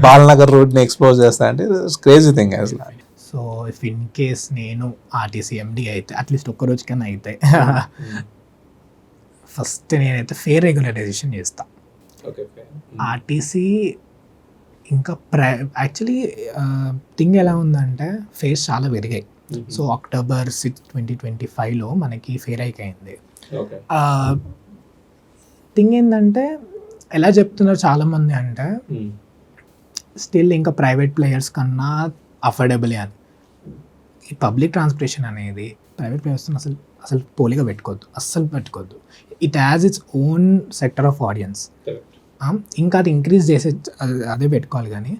బాలనగర్ రూట్ని ఎక్స్పోజ్ చేస్తా అంటే క్రేజీ థింగ్ అసలు. సో ఇఫ్ ఇన్ కేస్ నేను ఆర్టీసీ ఎండి అయితే అట్లీస్ట్ ఒక్క రోజుకైనా అయితే ఫస్ట్ నేనైతే ఫేర్ రెగ్యులరైజేషన్ చేస్తా. ఆర్టీసీ ఇంకా యాక్చువల్లీ థింగ్ ఎలా ఉందంటే ఫేర్స్ చాలా పెరిగాయి. సో October 6, 2025లో మనకి ఫేర్ హైక్ అయింది. థింగ్ ఏంటంటే ఎలా చెప్తున్నారు చాలామంది అంటే స్టిల్ ఇంకా ప్రైవేట్ ప్లేయర్స్ కన్నా అఫోర్డబుల్ అని. ఈ పబ్లిక్ ట్రాన్స్పోర్టేషన్ అనేది ప్రైవేట్ ప్లేయర్స్తో అసలు పోలిగా పెట్టుకోవద్దు. It has its own sector of audience. ఇంకా అది ఇంక్రీజ్ చేసే అదే పెట్టుకోవాలి. కానీ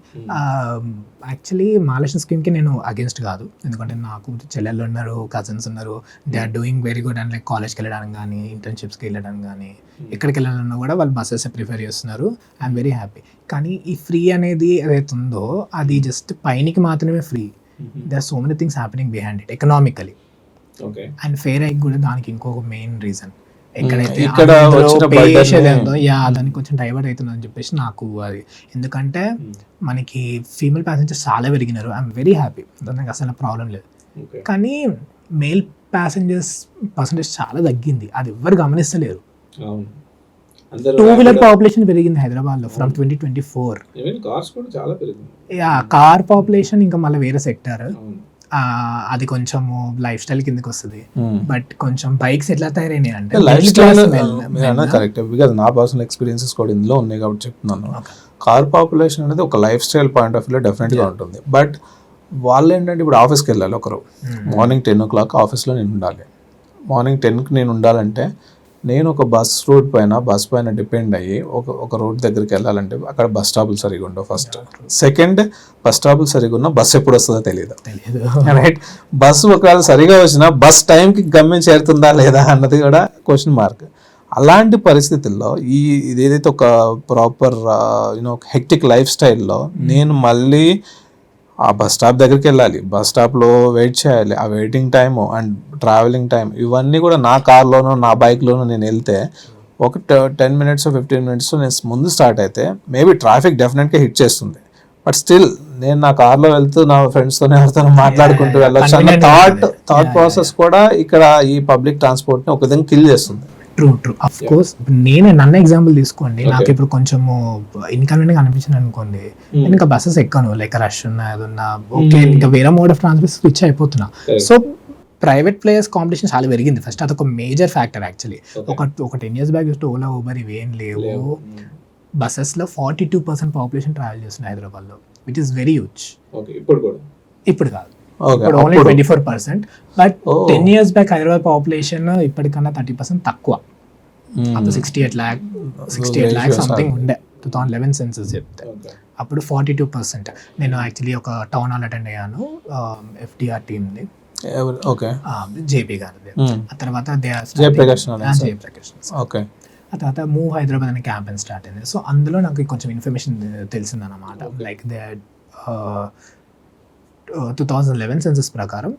యాక్చువల్లీ మహాలక్ష్మి స్కీమ్కి నేను అగేన్స్ట్ కాదు, ఎందుకంటే నాకు చెల్లెళ్ళు ఉన్నారు, కజిన్స్ ఉన్నారు, they are doing very good. And like కాలేజ్కి వెళ్ళడానికి కానీ ఇంటర్న్షిప్స్కి వెళ్ళడానికి కానీ ఎక్కడికి వెళ్ళాలన్నా కూడా వాళ్ళు బస్సెస్ ప్రిఫర్ చేస్తున్నారు. I'm very happy. కానీ ఈ ఫ్రీ అనేది ఏదైతే ఉందో అది జస్ట్ పైనకి మాత్రమే free. They are so many things happening behind it economically. And fare hike కూడా దానికి ఇంకొక మెయిన్ రీజన్ ఎక్కడైతే దానికి కొంచెం డైవర్ట్ అవుతుందని చెప్పేసి నాకు అది. ఎందుకంటే మనకి ఫీమేల్ ప్యాసింజర్స్ చాలా పెరిగినారు, ఐఎమ్ వెరీ హ్యాపీ, దానికి అసలు ప్రాబ్లం లేదు. కానీ మేల్ ప్యాసింజర్స్ పర్సంటేజ్ చాలా తగ్గింది, అది ఎవ్వరు గమనిస్తలేరు. 2-wheeler పాపులేషన్ పెరిగింది హైదరాబాద్లో ఫ్రమ్ 2024. కార్ పాపులేషన్ ఇంకా మళ్ళీ వేరే సెక్టర్, అది కొంచెము లైఫ్ స్టైల్ కిందకి వస్తుంది. బట్ కొంచెం బైక్స్ ఎట్లా తయారైనాయి అంటే లైఫ్ స్టైల్ కరెక్ట్, బికాజ్ నా పర్సనల్ ఎక్స్పీరియన్సెస్ కూడా ఇందులో ఉన్నాయి కాబట్టి చెప్తున్నాను. కార్ పాపులేషన్ అనేది ఒక లైఫ్ స్టైల్ పాయింట్ ఆఫ్ వ్యూలో డెఫినెట్గా ఉంటుంది. బట్ వాళ్ళు ఏంటంటే ఇప్పుడు ఆఫీస్కి వెళ్ళాలి, ఒకరు మార్నింగ్ 10 o'clock ఆఫీస్లో నేను ఉండాలి. మార్నింగ్ 10కి నేను ఉండాలంటే నేను ఒక బస్ పైన డిపెండ్ అయ్యి ఒక రూట్ దగ్గరికి వెళ్ళాలంటే అక్కడ బస్ స్టాపులు సరిగా ఉండవు. ఫస్ట్ సెకండ్, బస్ స్టాపులు సరిగా ఉన్నా బస్సు ఎప్పుడు వస్తుందో తెలియదు. రైట్, బస్సు ఒకవేళ సరిగా వచ్చినా బస్ టైంకి గమ్యం చేరుతుందా లేదా అన్నది కూడా క్వశ్చన్ మార్క్. అలాంటి పరిస్థితుల్లో ఇదేదైతే ఒక ప్రాపర్ హెక్టిక్ లైఫ్ స్టైల్లో నేను మళ్ళీ ఆ బస్ స్టాప్ దగ్గరికి వెళ్ళాలి, బస్ స్టాప్లో వెయిట్ చేయాలి, ఆ waiting time and travelling time ఇవన్నీ కూడా నా కార్లోనో నా బైక్లోనో నేను వెళ్తే ఒక 10 minutes 15 minutes నేను ముందు స్టార్ట్ అయితే మేబీ ట్రాఫిక్ డెఫినెట్గా హిట్ చేస్తుంది. బట్ స్టిల్ నేను నా కార్లో వెళ్తూ నా ఫ్రెండ్స్తో ఎవరితో మాట్లాడుకుంటూ వెళ్ళొచ్చు అన్న థాట్ ప్రాసెస్ కూడా ఇక్కడ ఈ పబ్లిక్ ట్రాన్స్పోర్ట్ని ఒక విధంగా కిల్ చేస్తుంది. True of course. నేను నన్ను ఎగ్జాంపుల్ తీసుకోండి, నాకు ఇప్పుడు కొంచెం ఇన్కన్వీనియంట్ గా అనిపించింది అనుకోండి, నేను ఇంకా బస్సెస్ ఎక్కాను, లైక్ రష్ ఉన్నా ఏదన్నా ఓకే, ఇంకా వేరే మోడ్ ఆఫ్ ట్రాన్స్పోర్ట్ స్విచ్ అయిపోతున్నా. సో ప్రైవేట్ ప్లేయర్స్ కాంపిటీషన్ చాలా పెరిగింది. ఫస్ట్ అదొక మేజర్ ఫ్యాక్టర్ యాక్చువల్లీ. ఒక 10 years బ్యాక్ చూస్తే ఓలా ఊబర్ ఇవేం లేవు. బస్సెస్లో 42% పాపులేషన్ ట్రావెల్ చేస్తుంది హైదరాబాద్లో, విచ్ ఇస్ వెరీ హ్యూజ్. ఇప్పుడు కాదు, ఇప్పుడు only 24%. But 10 years back Hyderabad population ఇప్పటికన్నా 30% తక్కువ. అప్పుడు 68 lakhs సంథింగ్ ఉండే 2011 సెన్సస్ చెప్తే. అప్పుడు 42%. నేను యాక్చువల్లీ ఒక టౌన్ హాల్ అటెండ్ అయ్యాను, FDR టీమ్ది, జేపీ గారిది. ఆ తర్వాత జయప్రకాష్, ఆ తర్వాత మూవ్ హైదరాబాద్ అనే క్యాంపెయిన్ స్టార్ట్ అయింది. సో అందులో నాకు కొంచెం ఇన్ఫర్మేషన్ తెలిసిందన్నమాట. లైక్ దే 2011 సెన్సస్ ప్రకారం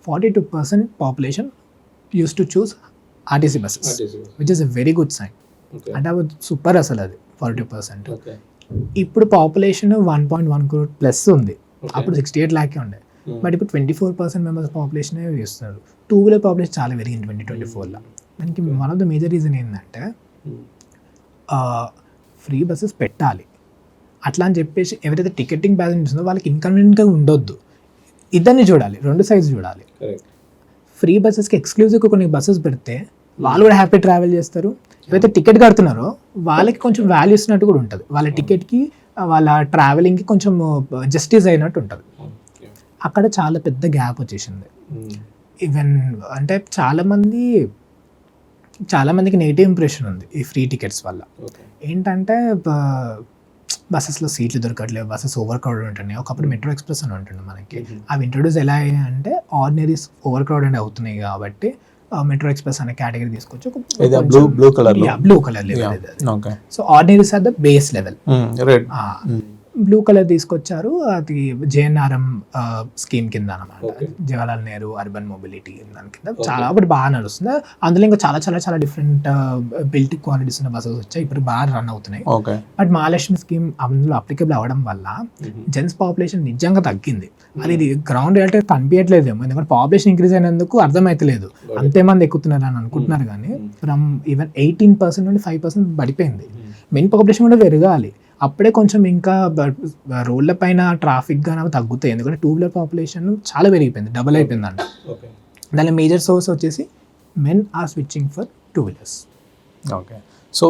42% population used to choose RTC buses, which is a very good sign. అంటే అవి సూపర్ అసలు అది 42%. ఇప్పుడు పాపులేషన్ 1.1 crore ప్లస్ ఉంది. అప్పుడు 68 lakhs ఉండే. బట్ ఇప్పుడు 24% మెంబర్స్ పాపులేషన్ ఇస్తున్నారు. 2-wheeler పాపులేషన్ చాలా పెరిగింది 2024లో. దానికి one of the major reason ఏంటంటే ఫ్రీ బస్సెస్ పెట్టాలి అట్లా అని చెప్పేసి ఎవరైతే టికెటింగ్ బ్యాలెన్స్ ఉందో వాళ్ళకి ఇన్కన్వీనియంట్గా ఉండొద్దు. ఇద్దరిని చూడాలి, రెండు సైడ్స్ చూడాలి. ఫ్రీ బస్సెస్కి ఎక్స్క్లూజివ్గా కొన్ని బస్సెస్ పెడితే వాళ్ళు కూడా హ్యాపీ ట్రావెల్ చేస్తారు. ఎవరైతే టికెట్ కడుతున్నారో వాళ్ళకి కొంచెం వాల్యూ ఇస్తున్నట్టు కూడా ఉంటుంది. వాళ్ళ టికెట్కి వాళ్ళ ట్రావెలింగ్కి కొంచెం జస్టిస్ అయినట్టు ఉంటుంది. అక్కడ చాలా పెద్ద గ్యాప్ వచ్చేసింది. ఈవెన్ అంటే చాలా మందికి నెగిటివ్ ఇంప్రెషన్ ఉంది ఈ ఫ్రీ టికెట్స్ వల్ల. ఏంటంటే బస్సెస్లో సీట్లు దొరకట్లేవు, బస్సెస్ ఓవర్ క్రౌడెడ్ ఉంటున్నాయి. ఒకప్పుడు మెట్రో ఎక్స్ప్రెస్ అని ఉంటుంది మనకి. అవి ఇంట్రొడ్యూస్ ఎలా అయ్యాయి అంటే ఆర్డినరీస్ ఓవర్ క్రౌడెడ్ అవుతున్నాయి కాబట్టి మెట్రో ఎక్స్ప్రెస్ అనే కేటగిరీ తీసుకొచ్చి blue colour level. So ordinaries are the base level. Blue colour తీసుకొచ్చారు. అది JNRM స్కీమ్ కింద అనమాట, జవహర్లాల్ నెహ్రూ అర్బన్ మొబిలిటీ దాని కింద. చాలా ఇప్పుడు బాగా నడుస్తుంది. అందులో ఇంకా చాలా చాలా చాలా డిఫరెంట్ బిల్ట్ క్వాలిటీస్ ఉన్న బస్సెస్ వచ్చాయి, ఇప్పుడు బాగా రన్ అవుతున్నాయి. బట్ మహాలక్ష్మి స్కీమ్ అందులో అప్లికబుల్ అవ్వడం వల్ల జెంట్స్ పాపులేషన్ నిజంగా తగ్గింది. అది గ్రౌండ్ రియాలిటీ కనిపించట్లేదు. ఎందుకంటే పాపులేషన్ ఇంక్రీజ్ అయినందుకు అర్థమైతలేదు, అంతేమంది ఎక్కుతున్నారు అని అనుకుంటున్నారు. కానీ ఫ్రమ్ ఈవెన్ 18% నుండి 5% పడిపోయింది. మెయిన్ పాపులేషన్ కూడా పెరగాలి, అప్పుడే కొంచెం ఇంకా రోడ్ల పైన ట్రాఫిక్ గానీ తగ్గుతాయి. ఎందుకంటే 2-wheeler పాపులేషన్ చాలా పెరిగిపోయింది, డబుల్ అయిపోయిందంట. దాని మేజర్ సోర్స్ వచ్చేసి men are switching for 2-wheelers. Okay, so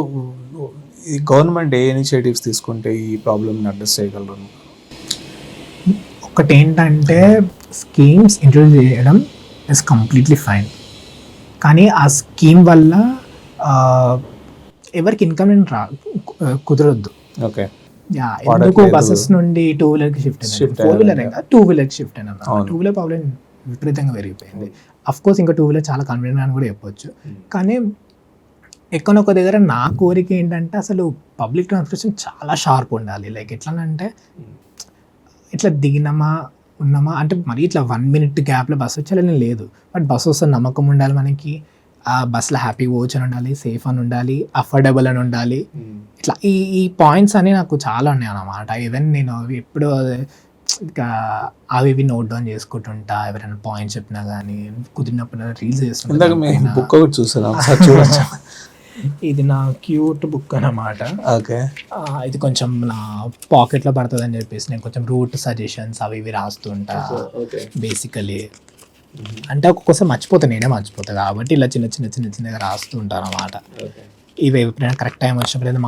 ఈ గవర్నమెంట్ ఏ ఇనిషియేటివ్స్ తీసుకుంటే ఈ ప్రాబ్లమ్ని అడ్రస్ చేయగలరు? ఒకటి ఏంటంటే స్కీమ్స్ ఇంట్రొడ్యూస్ చేయడం ఇస్ కంప్లీట్లీ ఫైన్, కానీ ఆ స్కీమ్ వల్ల ఎవరికి ఇన్కమ్ కుదరొద్దు. ఓకే, ఎందుకు బస్సెస్ నుండి 2-wheelerకి షిఫ్ట్ అయినా, 4-wheeler 2-wheelerకి షిఫ్ట్ అయినా. 2-wheeler ప్రాబ్లం విపరీతంగా పెరిగిపోయింది. అఫ్ కోర్స్ ఇంకా 2-wheeler చాలా కన్వీనియంట్ అని కూడా చెప్పొచ్చు. కానీ ఎక్కడొక దగ్గర నా కోరిక ఏంటంటే అసలు పబ్లిక్ ట్రాన్స్పోర్టేషన్ చాలా షార్ప్ ఉండాలి. లైక్ ఎట్లానంటే ఇట్లా దిగినామా ఉన్నామా అంటే మరి ఇట్లా 1 minute గ్యాప్లో బస్సు వచ్చేయాలని లేదు. బట్ బస్సు వస్తే నమ్మకం ఉండాలి మనకి, ఆ బస్సులో హ్యాపీ పోవచ్చు అని ఉండాలి, సేఫ్ అని ఉండాలి, అఫోర్డబుల్ అని ఉండాలి. ఇట్లా ఈ పాయింట్స్ అని నాకు చాలా ఉన్నాయి అన్నమాట. ఈవెన్ నేను ఎప్పుడు ఇంకా అవి నోట్ డౌన్ చేసుకుంటుంటా, ఎవరైనా పాయింట్స్ చెప్పినా కానీ కుదిరినప్పుడు రీల్స్ చేస్తుంటా. ఇది నా క్యూట్ బుక్ అన్నమాట. ఓకే, ఇది కొంచెం నా పాకెట్లో పడుతుంది అని చెప్పేసి నేను కొంచెం రూట్ సజెషన్స్ అవి ఇవి రాస్తుంటా బేసికలీ. అంటే ఒక్కొక్కసారి నేనే మర్చిపోతా కాబట్టి ఇలా చిన్నగా రాస్తూ ఉంటాను అన్నమాట. ఇవి ఎప్పుడైనా కరెక్ట్ టైం వచ్చినప్పుడు ఏదో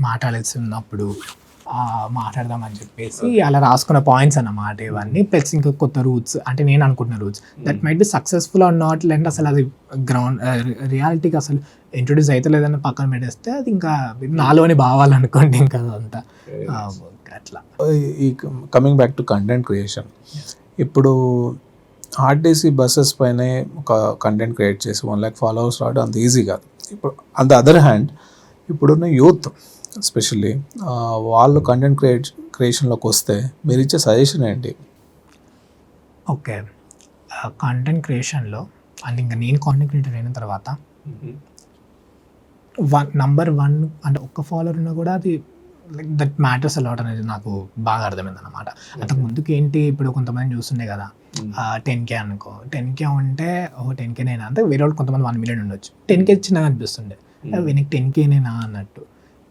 మాట్లాడాల్సి ఉన్నప్పుడు మాట్లాడదామని చెప్పేసి అలా రాసుకున్న పాయింట్స్ అన్నమాట ఇవన్నీ. ప్లస్ ఇంకా కొత్త రూట్స్ అంటే నేను అనుకుంటున్న roots that might be successful or not, లేదంటే అసలు అది గ్రౌండ్ రియాలిటీకి అసలు ఇంట్రొడ్యూస్ అయితే లేదని పక్కన పెట్టేస్తే అది ఇంకా నాలోని భావాలనుకోండి ఇంకా అదంతా అట్లా. ఈ coming back to content creation, ఇప్పుడు ఆర్టీసీ బస్సెస్ పైనే ఒక కంటెంట్ క్రియేట్ చేసి 1 lakh ఫాలోవర్స్ రావడం అంత ఈజీ కాదు. ఇప్పుడు ఆన్ ద అదర్ హ్యాండ్ ఇప్పుడున్న యూత్ ఎస్పెషల్లీ వాళ్ళు కంటెంట్ క్రియేషన్లోకి వస్తే మీరు ఇచ్చే సజెషన్ ఏంటి? ఓకే, కంటెంట్ క్రియేషన్లో అంటే ఇంకా నేను కాంటెంట్ క్రియేటర్ అయిన తర్వాత నంబర్ 1 అంటే ఒక్క ఫాలోవర్ ఉన్నా కూడా అది లైక్ దట్ మ్యాటర్స్ అలాట్ అనేది నాకు బాగా అర్థమైంది అనమాట. అంతకు ముందుకు ఏంటి, ఇప్పుడు కొంతమంది చూస్తుండే కదా 10K అనుకో, 10K ఉంటే 10K నేనా అంటే వేరే వాళ్ళు కొంతమంది 1 million ఉండొచ్చు, 10K చిన్నగా అనిపిస్తుండే, వీనికి 10K నేనా అన్నట్టు.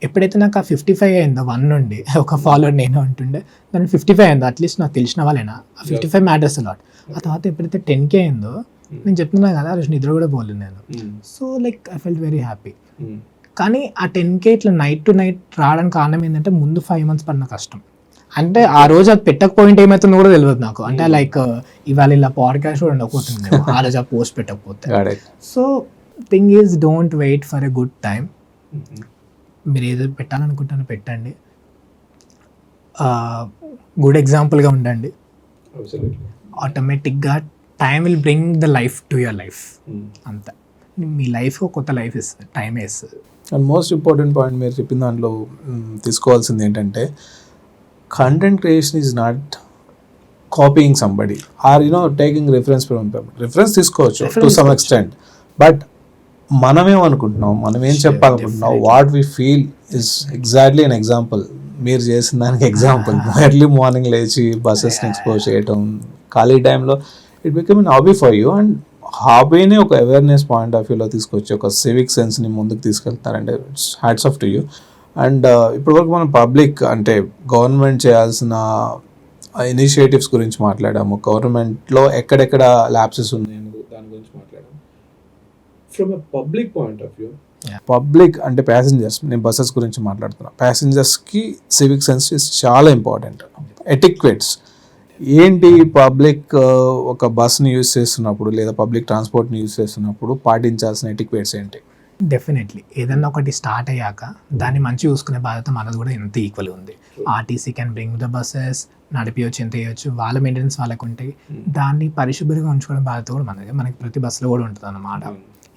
ఎప్పుడైతే నాకు ఆ 55 అయిందో 1 నుండి ఒక ఫాలోవర్ నేను అంటుండే, దాన్ని 55 అయిందో అట్లీస్ట్ నాకు తెలిసిన వాళ్ళైనా ఆ 55 మ్యాటర్స్ అలాట్. ఆ తర్వాత ఎప్పుడైతే 10K అయిందో నేను చెప్తున్నా కదా రోజు నిద్ర కూడా పోలేదు నేను. So like I felt very happy. కానీ ఆ 10K ఇట్లా నైట్ టు నైట్ రావడానికి కారణం ఏంటంటే ముందు 5 months పడిన కష్టం. అంటే ఆ రోజు అది పెట్టకపోయింటే ఏమవుతుందో కూడా తెలియదు నాకు. అంటే లైక్ ఇవాళ ఇలా పాడ్కాస్ట్ కూడా ఉండకపోతుంది ఆ రోజు ఆ పోస్ట్ పెట్టకపోతే. So thing is don't wait for a good time. మీరు ఏదో పెట్టాలనుకుంటారో పెట్టండి, గుడ్ ఎగ్జాంపుల్గా ఉండండి. ఆటోమేటిక్గా time will bring the life to your life. అంతే, మీ లైఫ్ కొత్త లైఫ్ ఇస్తుంది, టైమే ఇస్తుంది. అండ్ మోస్ట్ ఇంపార్టెంట్ పాయింట్ మీరు చెప్పిన దాంట్లో తీసుకోవాల్సింది ఏంటంటే content creation is not copying somebody or taking reference తీసుకోవచ్చు టు సమ్ ఎక్స్టెంట్. బట్ మనమేమనుకుంటున్నాం, మనం ఏం చెప్పాలనుకుంటున్నాం, what we feel is exactly an example. మీరు చేసిన దానికి ఎగ్జాంపుల్ ఎర్లీ మార్నింగ్ లేచి బస్సెస్ని ఎక్స్పోజ్ చేయటం, ఖాళీ టైంలో it become an hobby for you. And హాబీని ఒక అవేర్నెస్ పాయింట్ ఆఫ్ వ్యూలో తీసుకొచ్చి ఒక సివిక్ సెన్స్ని ముందుకు తీసుకెళ్తారంటే it's hats off to you. And ఇప్పటివరకు మనం పబ్లిక్ అంటే గవర్నమెంట్ చేయాల్సిన ఇనిషియేటివ్స్ గురించి మాట్లాడాము, గవర్నమెంట్లో ఎక్కడెక్కడ ల్యాప్సెస్ ఉన్నాయి దాని గురించి మాట్లాడాము. From a public point of view, public అంటే ప్యాసింజర్స్, నేను బస్సెస్ గురించి మాట్లాడుతున్నా, ప్యాసింజర్స్కి సివిక్ సెన్స్ ఇస్ చాలా ఇంపార్టెంట్. ఎటిక్వెట్స్ ఏంటి, పబ్లిక్ ఒక బస్ని యూజ్ చేస్తున్నప్పుడు లేదా పబ్లిక్ ట్రాన్స్పోర్ట్ని యూజ్ చేస్తున్నప్పుడు పాటించాల్సిన ఎటిక్వేట్స్ ఏంటి? డెఫినెట్లీ ఏదన్నా ఒకటి స్టార్ట్ అయ్యాక దాన్ని మంచి చూసుకునే బాధ్యత మనది కూడా ఎంత ఈక్వల్ ఉంది. RTC can bring the buses, నడిపించవచ్చు, ఎంత చేయొచ్చు, వాళ్ళ మెయింటెనెన్స్ వాళ్ళకు ఉంటాయి. దాన్ని పరిశుభ్రంగా ఉంచుకోవడం బాధ్యత కూడా మనది. మనకి ప్రతి బస్సులో కూడా ఉంటుంది అన్నమాట.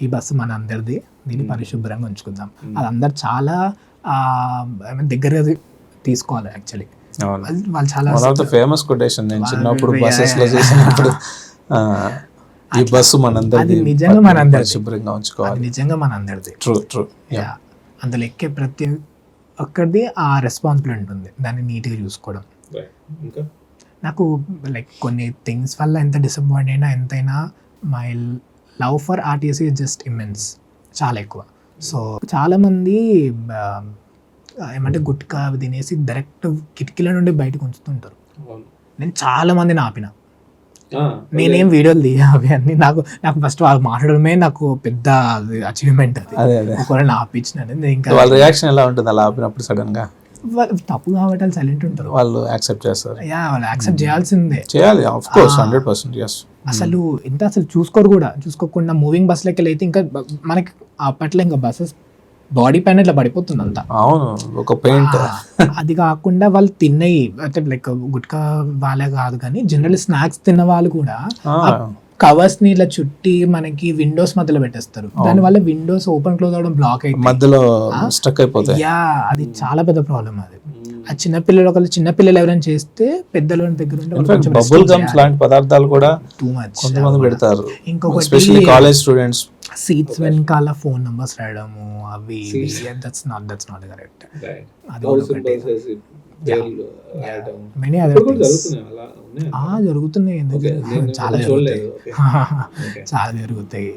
ఈ బస్సు మన అందరిది, దీన్ని పరిశుభ్రంగా ఉంచుకుందాం. అది అందరు చాలా దగ్గరగా తీసుకోవాలి. యాక్చువల్లీ వాళ్ళు చాలా ఫేమస్ కొటేషన్ నేను చిన్నప్పుడు బస్సెస్ లో చూసినప్పుడు, ఈ బస్సు మనందరిది, నిజంగా మనందరిది, శుభ్రంగా ఉంచుకోవాలి, నిజంగా మనందరిది. ట్రూ. అందులో ఎక్కే ప్రతి ఒక్కరిది ఆ రెస్పాన్సిబిలిటీ ఉంటుంది, దాన్ని నీట్గా చూసుకోవడం. నాకు లైక్ కొన్ని థింగ్స్ వల్ల ఎంత డిసప్పాయింట్ అయినా ఎంతైనా my love for RTC is just immense, చాలా ఎక్కువ. సో చాలామంది ఏమంటే గుట్కా అవి తినేసి డైరెక్ట్ కిటికీల నుండి బయటకు ఉంచుతుంటారు. నేను చాలా మందిని ఆపిన, నేనేం వీడియోలు తీయ అవి అన్నీ. నాకు ఫస్ట్ వాళ్ళు మాట్లాడడమే నాకు పెద్ద అచీవ్మెంట్. అది ఒకవేళ ఆపించిన ఇంకా వాళ్ళ రియాక్షన్ ఎలా ఉంటుంది అలా ఆపినప్పుడు? సడన్ గా తప్పు కాబట్టి వాళ్ళు సైలెంట్ ఉంటారు, వాళ్ళు యాక్సెప్ట్ చేస్తారు. వాళ్ళు యాక్సెప్ట్ చేయాల్సిందే, చేయాలి ఆఫ్ కోర్స్, 100%. yes. అసలు ఎంత అసలు చూసుకోరు కూడా, చూసుకోకుండా మూవింగ్ బస్సులకి అయితే ఇంకా మనకి అప్పట్లో ఇంకా బస్సెస్ బాడీ పైన ఇట్లా పడిపోతుంది అంతా. అవును, ఒక పెయింట్. అది కాకుండా వాళ్ళు తిన్నవి అంటే లైక్ గుట్కా వాళ్ళే కాదు కానీ జనరల్ స్నాక్స్ తిన్న వాళ్ళు కూడా కవర్స్ ని ఇలా చుట్టి మనకి విండోస్ మధ్యలో పెట్టేస్తారు. దానివల్ల విండోస్ ఓపెన్ క్లోజ్ అవడం బ్లాక్ అయితే మధ్యలో స్టక్ అయిపోతాయి. అది చాలా పెద్ద ప్రాబ్లం. అది ఆ చిన్నపిల్లలు ఎవరైనా చేస్తే పెద్దల దగ్గర బబుల్ గమ్స్ లాంటి పదార్థాలు కూడా టూ మచ్ కొంతమంది పెడతారు. ఇంకొకటి కాలేజ్ స్టూడెంట్స్ సీట్స్ వెనకాల ఫోన్ నంబర్స్ రాయడము, అవి దట్స్ నాట్ కరెక్ట్. అది మెనీ అదర్ జరుగుతున్నాయి, చాలా జరుగుతాయి.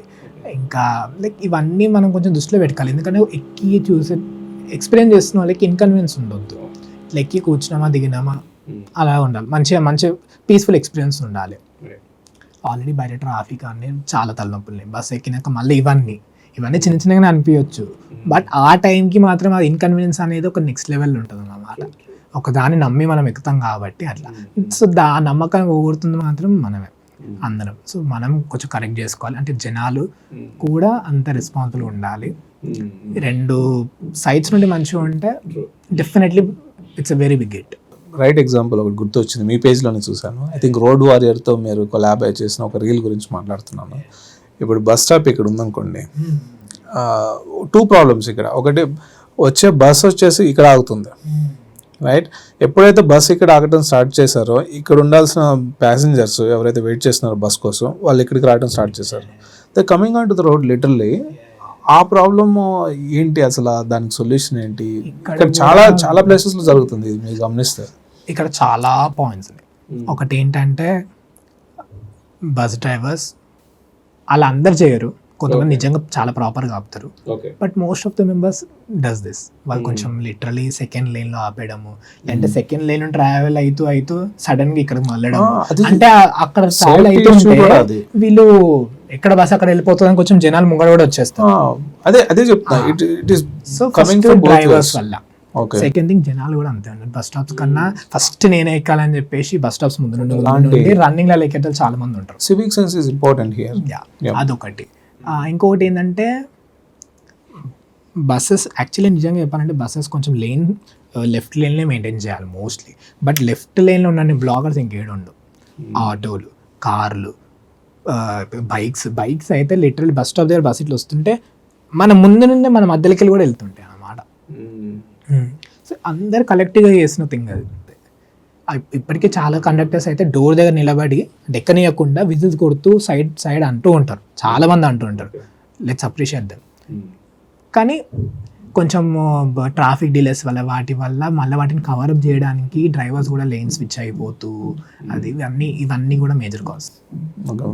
ఇంకా లైక్ ఇవన్నీ మనం కొంచెం దృష్టిలో పెట్టుకోవాలి. ఎందుకంటే ఎక్కి చూసే ఎక్స్పీరియన్స్ చేస్తున్న వాళ్ళకి ఇన్కన్వీనియన్స్ ఉండొద్దు. ఎక్కి కూర్చున్నామా దిగినామా అలా ఉండాలి, మంచి పీస్ఫుల్ ఎక్స్పీరియన్స్ ఉండాలి. ఆల్రెడీ బయట ట్రాఫిక్ అన్నీ చాలా తలనొప్పులు, బస్ ఎక్కినాక మళ్ళీ ఇవన్నీ చిన్న చిన్నగానే అనిపించవచ్చు. బట్ ఆ టైంకి మాత్రం అది ఇన్కన్వీనియన్స్ అనేది ఒక నెక్స్ట్ లెవెల్ ఉంటుంది అన్నమాట. ఒక దాన్ని నమ్మి మనం ఎక్కుతాం కాబట్టి అట్లా. సో నమ్మకాన్ని పోగొడుతుంది మాత్రం మనమే అందరం. సో మనం కొంచెం కరెక్ట్ చేసుకోవాలి. అంటే జనాలు కూడా అంత రెస్పాన్సిబుల్ ఉండాలి. 2 sides నుండి మంచిగా ఉంటే definitely it's a very big hit. Right example ఒకటి గుర్తొచ్చింది, మీ పేజ్లోనే చూశాను. ఐ థింక్ రోడ్ వారియర్తో మీరు కొలాబరేట్ చేసిన ఒక రీల్ గురించి మాట్లాడుతున్నాను. ఇప్పుడు బస్ స్టాప్ ఇక్కడ ఉందనుకోండి, 2 ప్రాబ్లమ్స్ ఇక్కడ. ఒకటి, వచ్చే బస్ వచ్చేసి ఇక్కడ ఆగుతుంది, రైట్? ఎప్పుడైతే బస్ ఇక్కడ ఆగటం స్టార్ట్ చేశారో ఇక్కడ ఉండాల్సిన ప్యాసింజర్స్ ఎవరైతే వెయిట్ చేస్తున్నారో బస్ కోసం వాళ్ళు ఇక్కడికి రావడం స్టార్ట్ చేశారు. The coming on to the road literally. ఆ ప్రాబ్లమ్ ఏంటి అసలు, దానికి సొల్యూషన్ ఏంటి? ఇక్కడ చాలా చాలా ప్లేసెస్లో జరుగుతుంది ఇది మీరు గమనిస్తే. ఇక్కడ చాలా పాయింట్స్ ఉన్నాయి. ఒకటి ఏంటంటే బస్ డ్రైవర్స్ అలా అందరు చేయరు, కొంతమంది నిజంగా చాలా ప్రాపర్గా ఆపుతారు. But most of the members does this. వాళ్ళు కొంచెం లిటరలీ సెకండ్ లేన్లో ఆపేయడము, లేదంటే సెకండ్ లేన్ ట్రావెల్ అవుతూ సడన్గా ఇక్కడికి మళ్ళడం. అంటే అక్కడ ట్రావెల్ అవుతుంటే వీళ్ళు ఎక్కడ బస్ అక్కడ వెళ్ళిపోతుందని కొంచెం జనాలు ముంగడ కూడా వచ్చేస్తారు. అదే చెప్తా, it is so first drivers వల్ల. సెకండ్ థింగ్, జనాలు కూడా అంతే ఉన్నారు. బస్ స్టాప్స్ కన్నా ఫస్ట్ నేనే ఎక్కాలని చెప్పేసి బస్ స్టాప్స్ ముందు నుండి రన్నింగ్ లో ఎక్కేటప్పుడు చాలా మంది ఉంటారు. Civic sense is important here. అదొకటి. ఇంకొకటి ఏంటంటే బస్సెస్ యాక్చువల్లీ నిజంగా చెప్పాలంటే బస్సెస్ కొంచెం లేన్ లెఫ్ట్ లేన్లే మెయింటైన్ చేయాలి మోస్ట్లీ. బట్ లెఫ్ట్ లేన్లో ఉన్న బ్లాగర్స్ ఇంకేడుండు. ఆటోలు, కార్లు, బైక్స్ అయితే లిటరల్లీ బస్ స్టాప్ దగ్గర బస్ ఇట్లా వస్తుంటే మన ముందు నుండి మన మధ్యలోకి వెళ్ళి కూడా వెళ్తుంటాయి అన్నమాట. సో అందరు కలెక్టివ్గా చేసిన థింగ్ అది. ఇప్పటికే చాలా కండక్టర్స్ అయితే డోర్ దగ్గర నిలబడి డెక్కనీయకుండా విజిల్స్ కొడుతూ సైడ్ అంటూ ఉంటారు, చాలా మంది అంటూ ఉంటారు. Let's appreciate them. కానీ కొంచెం ట్రాఫిక్ డిలేస్ వల్ల వాటి వల్ల మళ్ళీ వాటిని కవరప్ చేయడానికి డ్రైవర్స్ కూడా లేన్ స్విచ్ అయిపోతూ అది ఇవన్నీ కూడా మేజర్ కాజ్.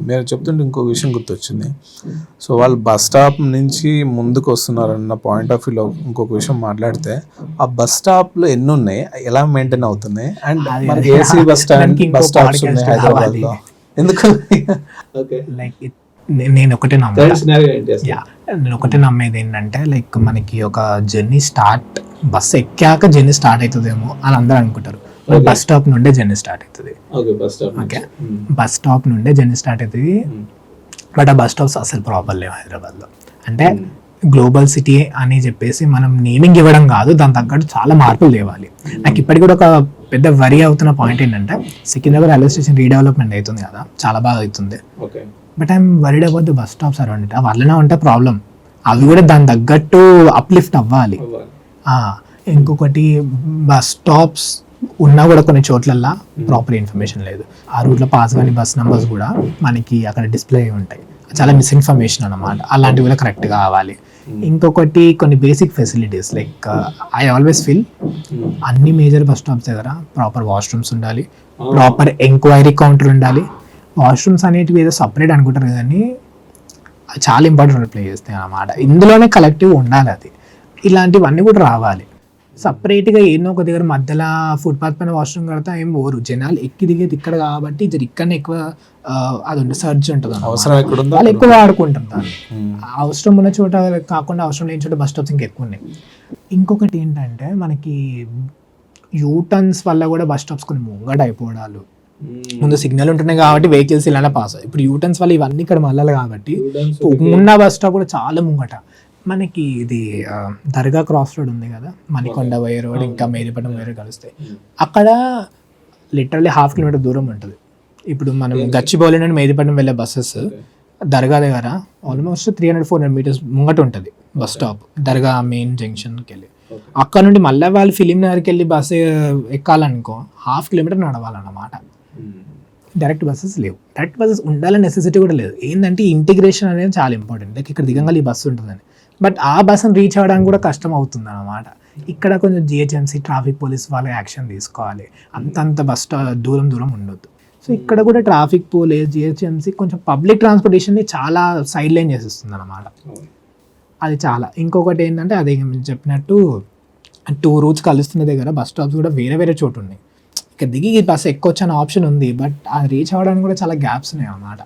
మీరు చెప్తుంటే ఇంకో విషయం గుర్తొచ్చింది. సో వాళ్ళు బస్ స్టాప్ నుంచి ముందుకు వస్తున్నారన్న పాయింట్ ఆఫ్ వ్యూలో ఇంకొక విషయం మాట్లాడితే, ఆ బస్ స్టాప్లో ఎన్ని ఉన్నాయి, ఎలా మెయింటైన్ అవుతున్నాయి, అండ్ మనకి ఏసీ బస్ స్టాప్స్ ఉన్నాయి హైదరాబాద్లో ఎందుకు? లైక్ నేను ఒకటే నమ్మేది ఏంటంటే, లైక్ మనకి ఒక జర్నీ స్టార్ట్ బస్ ఎక్కాక జర్నీ స్టార్ట్ అవుతుందేమో అని అందరూ అనుకుంటారు. బస్ స్టాప్ నుండే జర్నీ స్టార్ట్ అవుతుంది. ఓకే, బస్ స్టాప్ నుండే జర్నీ స్టార్ట్ అవుతుంది. బట్ ఆ బస్ స్టాప్స్ అసలు ప్రాపర్ లేవు హైదరాబాద్లో. అంటే గ్లోబల్ సిటీ అని చెప్పేసి మనం నేమింగ్ ఇవ్వడం కాదు, దాని తగ్గట్టు చాలా మార్పులు తేవాలి. నాకు ఇప్పటికి కూడా ఒక పెద్ద వరి అవుతున్న పాయింట్ ఏంటంటే, సికింద్రాబాద్ రైల్వే స్టేషన్ రీడెవలప్మెంట్ అవుతుంది కదా, చాలా బాగా అవుతుంది. But I'm worried about the bus stops around it. వాళ్ళనే ఉంటే ప్రాబ్లం, అవి కూడా దాని తగ్గట్టు అప్లిఫ్ట్ అవ్వాలి. ఇంకొకటి, బస్ స్టాప్స్ ఉన్నా కూడా కొన్ని చోట్లల్లో ప్రాపర్ ఇన్ఫర్మేషన్ లేదు. ఆ రూట్లో పాస్ కానీ బస్ నెంబర్స్ కూడా మనకి అక్కడ డిస్ప్లే అయి ఉంటాయి, చాలా మిస్ఇన్ఫర్మేషన్ అన్నమాట. అలాంటివి కూడా కరెక్ట్గా కావాలి. ఇంకొకటి, కొన్ని basic facilities like I always feel అన్ని మేజర్ బస్ స్టాప్స్ దగ్గర ప్రాపర్ వాష్రూమ్స్ ఉండాలి, ప్రాపర్ ఎంక్వైరీ కౌంటర్ ఉండాలి. వాష్రూమ్స్ అనేటివి ఏదో సపరేట్ అనుకుంటారు కానీ చాలా ఇంపార్టెంట్ రోల్ ప్లే చేస్తాయి అన్నమాట. ఇందులోనే కలెక్టివ్ ఉండాలి అది. ఇలాంటివన్నీ కూడా రావాలి. సపరేట్గా ఏదో ఒక దగ్గర మధ్యలో ఫుట్పాత్ పైన వాష్రూమ్ కడితే ఏం పోరు జనాలు, ఎక్కి దిగేది ఇక్కడ కాబట్టి ఇక్కడనే ఎక్కువ అది ఉంటుంది, సర్చ్ ఉంటుంది, వాళ్ళు ఎక్కువ వాడుకుంటారు దాన్ని. అవసరం ఉన్న చోట కాకుండా అవసరం లేని చోట బస్ స్టాప్స్ ఇంకా ఎక్కువ ఉన్నాయి. ఇంకొకటి ఏంటంటే, మనకి యూటర్న్స్ వల్ల కూడా బస్ స్టాప్స్ కొన్ని ముంగట అయిపోవడాలు. ముందు సిగ్నల్ ఉంటున్నాయి కాబట్టి వెహికల్స్ ఇలానే పాస్ అయ్యి, ఇప్పుడు యూటర్న్స్ వల్ల ఇవన్నీ ఇక్కడ మళ్ళీ కాబట్టి ఉన్న బస్ స్టాప్ కూడా చాలా ముంగట. మనకి ఇది దర్గా క్రాస్ రోడ్ ఉంది కదా, మణికొండ పోయే రోడ్ ఇంకా మేరీపట్నం పోయే కలుస్తాయి. అక్కడ లిటరల్లీ 1/2 కిలోమీటర్ దూరం ఉంటుంది. ఇప్పుడు మనం గచ్చిబౌలి నుండి మేరీపట్నం వెళ్ళే బస్సెస్ దర్గా దగ్గర ఆల్మోస్ట్ 300-400 మీటర్స్ ముంగట ఉంటుంది బస్ స్టాప్, దర్గా మెయిన్ జంక్షన్కి వెళ్ళి. అక్కడ నుండి మళ్ళీ వాళ్ళు ఫిలిం నగర్కి వెళ్ళి బస్సు ఎక్కాలనుకో 1/2 కిలోమీటర్ నడవాలన్నమాట. డైరెక్ట్ బస్సెస్ లేవు. డైరెక్ట్ బస్సెస్ ఉండాలని నెసెసిటీ కూడా లేదు. ఏంటంటే ఇంటిగ్రేషన్ అనేది చాలా ఇంపార్టెంట్. లైక్ ఇక్కడ దిగంగా ఈ బస్సు ఉంటుందని, బట్ ఆ బస్సును రీచ్ అవ్వడానికి కూడా కష్టం అవుతుంది అన్నమాట. ఇక్కడ కొంచెం జిహెచ్ఎంసీ ట్రాఫిక్ పోలీస్ వాళ్ళు యాక్షన్ తీసుకోవాలి. అంతంత బస్ దూరం ఉండొద్దు. సో ఇక్కడ కూడా ట్రాఫిక్ పోలీస్, జిహెచ్ఎంసీ కొంచెం పబ్లిక్ ట్రాన్స్పోర్టేషన్ని చాలా సైడ్ లైన్ చేసేస్తుంది అన్నమాట. అది చాలా. ఇంకొకటి ఏంటంటే, అదే మీరు చెప్పినట్టు 2 రూట్స్ కలుస్తున్న దగ్గర బస్ స్టాప్స్ కూడా వేరే చోటు ఉన్నాయి. ఇక్కడ దిగి బస్సు ఎక్కొచ్చు అనే ఆప్షన్ ఉంది, బట్ అది రీచ్ అవ్వడానికి కూడా చాలా గ్యాప్స్ ఉన్నాయి అన్నమాట.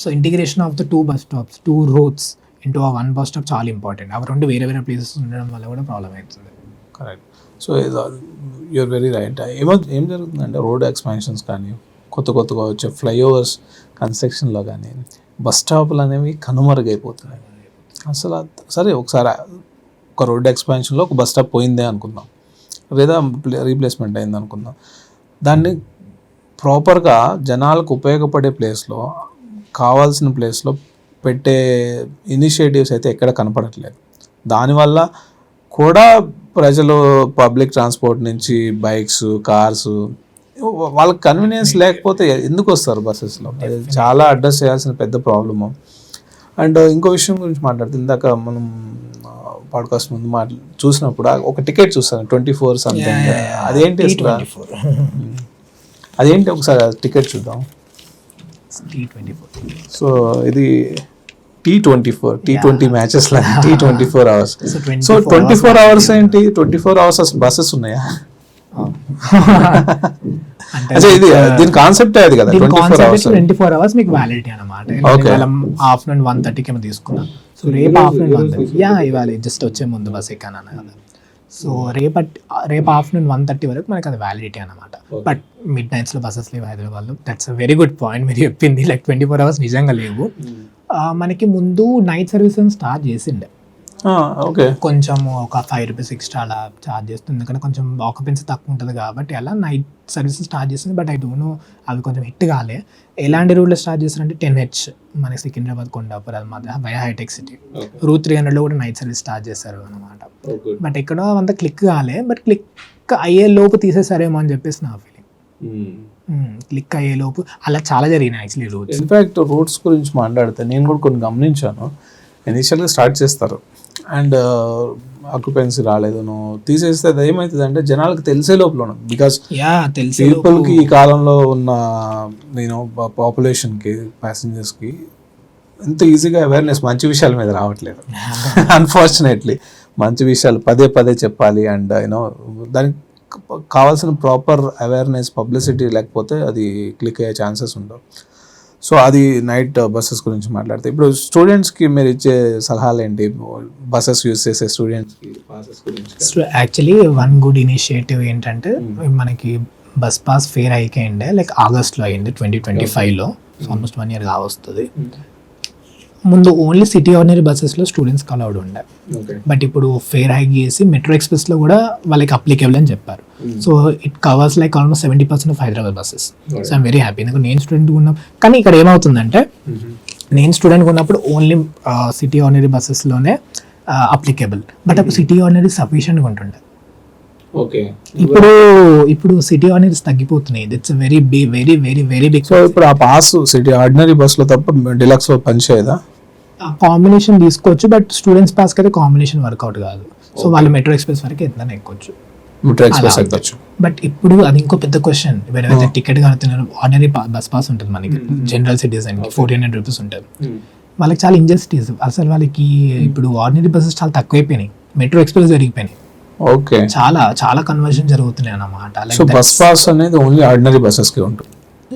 So integration of the 2 bus stops, 2 roots into ఆ 1 బస్ స్టాప్ చాలా ఇంపార్టెంట్. అవి 2 వేరే ప్లేసెస్ ఉండడం వల్ల కూడా ప్రాబ్లం అవుతుంది. Correct. So you're very right. ఏం జరుగుతుందంటే, రోడ్ ఎక్స్పాన్షన్స్ కానీ, కొత్తగా వచ్చే ఫ్లైఓవర్స్ కన్స్ట్రక్షన్లో కానీ బస్ స్టాపులు అనేవి కనుమరుగైపోతున్నాయి అసలు. సరే, ఒకసారి ఒక రోడ్ ఎక్స్పాన్షన్లో ఒక బస్ స్టాప్ పోయిందే అనుకుందాం, లేదా రీప్లేస్మెంట్ అయింది అనుకుందాం, దాన్ని ప్రాపర్గా జనాలకు ఉపయోగపడే ప్లేస్లో, కావాల్సిన ప్లేస్లో పెట్టే ఇనిషియేటివ్స్ అయితే ఎక్కడ కనపడట్లేదు. దానివల్ల కూడా ప్రజలు పబ్లిక్ ట్రాన్స్పోర్ట్ నుంచి బైక్స్, కార్స్, వాళ్ళకి కన్వీనియన్స్ లేకపోతే ఎందుకు వస్తారు బస్సెస్లో? అది చాలా అడ్రస్ చేయాల్సిన పెద్ద ప్రాబ్లము. అండ్ ఇంకో విషయం గురించి మాట్లాడితే, ఇందాక మనం పాడ్కాస్ట్ ముందు చూసినప్పుడు ఒక టికెట్ చూస్తాను 24 సంథింగ్, అదేంటి అసలు? అదేంటి ఒకసారి టికెట్ చూద్దాం. సో ఇది T20 మ్యాచెస్ లాగా T24 అవర్స్. సో 24 అవర్స్ ఏంటి? 24 అవర్స్ అసలు బస్సెస్ ఉన్నాయా? అంటే ఇది దీని కాన్సెప్ట్ అది కదా, 24 అవర్స్ మీకు వ్యాలిడిటీ అనమాట. ఆఫ్టర్నూన్ 1:30కి ఏమో తీసుకున్నాం. సో రేపు ఆఫ్టర్నూన్ 1:30 ఇవ్వాలి, జస్ట్ వచ్చే ముందు బస్ ఎక్కాను కదా. సో రేపు ఆఫ్టర్నూన్ 1:30 వరకు మనకి అది వ్యాలిడిటీ అనమాట. బట్ మిడ్ నైట్స్లో బస్సెస్ లేవు హైదరాబాద్లో. That's a very good point మీరు చెప్పింది. లైక్ 24 అవర్స్ నిజంగా లేవు. మనకి ముందు నైట్ సర్వీసెస్ స్టార్ట్ చేసిండే, ఓకే, కొంచెం ఒక 5 రూపీస్ ఎక్స్ట్రా అలా ఛార్జ్ చేస్తుంది, ఎందుకంటే కొంచెం ఆక్యుపెన్సీ తక్కువ ఉంటుంది కాబట్టి అలా నైట్ సర్వీసెస్ స్టార్ట్ చేస్తుంది. బట్ ఐ డోంట్ నో అవి కొంచెం హిట్ కాలే. ఎలాంటి రూట్లో స్టార్ట్ చేస్తారంటే 10H మనకి సికింద్రాబాద్ కొండాపూర్ అది మాత్రం వయా హైటెక్ సిటీ రూట్ 300లో కూడా నైట్ సర్వీస్ స్టార్ట్ చేస్తారు అనమాట. బట్ ఎక్కడో అంత క్లిక్ కాలే, బట్ క్లిక్ అయ్యే లోపు తీసేసారేమో అని చెప్పేసి నా ఫీలింగ్. క్లిక్ అయ్యే లోపు అలా చాలా జరిగినాయి యాక్చువల్లీ రూట్స్. ఇన్ఫ్యాక్ట్ రూట్స్ గురించి మాట్లాడితే నేను కూడా కొన్ని గమనించాను. ఇనిషియల్గా స్టార్ట్ చేస్తారు అండ్ ఆక్యుపెన్సీ రాలేదు, నువ్వు తీసేస్తే అది ఏమవుతుంది అంటే జనాలకు తెలిసే లోపల, బికాస్ పీపుల్కి ఈ కాలంలో ఉన్న పాపులేషన్కి, ప్యాసింజర్స్కి ఎంత ఈజీగా అవేర్నెస్ మంచి విషయాల మీద రావట్లేదు. అన్ఫార్చునేట్లీ మంచి విషయాలు పదే చెప్పాలి అండ్ దానికి కావాల్సిన ప్రాపర్ అవేర్నెస్, పబ్లిసిటీ లేకపోతే అది క్లిక్ అయ్యే ఛాన్సెస్ ఉండవు. సో అది నైట్ బస్సెస్ గురించి మాట్లాడితే, ఇప్పుడు స్టూడెంట్స్కి మీరు ఇచ్చే సలహాలు ఏంటి? బస్సెస్ యూజ్ చేసే స్టూడెంట్స్కి బస్సెస్ గురించి. యాక్చువల్లీ వన్ గుడ్ ఇనిషియేటివ్ ఏంటంటే, మనకి బస్ పాస్ ఫేర్ హైక్ అయిండే లైక్ ఆగస్ట్లో అయింది 2025లో. ఆల్మోస్ట్ 1 year కావస్తుంది. ముందు ఓన్లీ సిటీ ఆర్డినరీ బస్సెస్లో స్టూడెంట్స్కి అలౌడ్ ఉండే, బట్ ఇప్పుడు ఫేర్ హైక్ చేసి మెట్రో ఎక్స్ప్రెస్లో కూడా వాళ్ళకి అప్లికేబుల్ అని చెప్పారు. So it covers like almost 70% of Hyderabad buses. So I'm very happy. ఎందుకంటే నేను స్టూడెంట్ ఉన్నాం, కానీ ఇక్కడ ఏమవుతుందంటే నేను స్టూడెంట్ ఉన్నప్పుడు ఓన్లీ సిటీ ఆర్డినరీ బస్సెస్లోనే అప్లికేబుల్, బట్ అప్పుడు సిటీ ఆర్డినరీ సఫిషియెంట్గా ఉంటుండే. ఇప్పుడు సిటీ ఆర్డినరీస్ తగ్గిపోతున్నాయి. It's very big. సో ఇప్పుడు ఆ పాస్ సిటీ ఆర్డినరీ బస్సులో తప్ప డిలక్స్ లో పనిచేయదా? కాంబినేషన్ తీసుకోవచ్చు, బట్ స్టూడెంట్స్ పాస్ అయితే కాంబినేషన్ వర్కౌట్ కాదు. సో వాళ్ళు మెట్రో ఎక్స్ప్రెస్ వరకు ఎంత ఎక్కొచ్చు, మెట్రో ఎక్స్ప్రెస్ ఎక్కొచ్చు. బట్ ఇప్పుడు అది ఇంకో పెద్ద క్వశ్చన్. ఎవరైతే టికెట్ కడుతున్నారు, ఆర్డినరీ బస్ పాస్ ఉంటుంది మనకి, జనరల్ సిటిజన్ కి 1400 రూపీస్ ఉంటుంది. వాళ్ళకి చాలా ఇంజస్టిస్. అసలు వాళ్ళకి ఇప్పుడు ఆర్డినరీ బస్సెస్ చాలా తక్కువైపోయినాయి, మెట్రో ఎక్స్ప్రెస్ జరిగిపోయినాయి. ఓకే, చాలా కన్వర్షన్ జరుగుతున్నాయి అన్నమాట. సో బస్ పాస్ అనేది ఓన్లీ ఆర్డినరీ బస్సెస్ కి ఉంటుంది?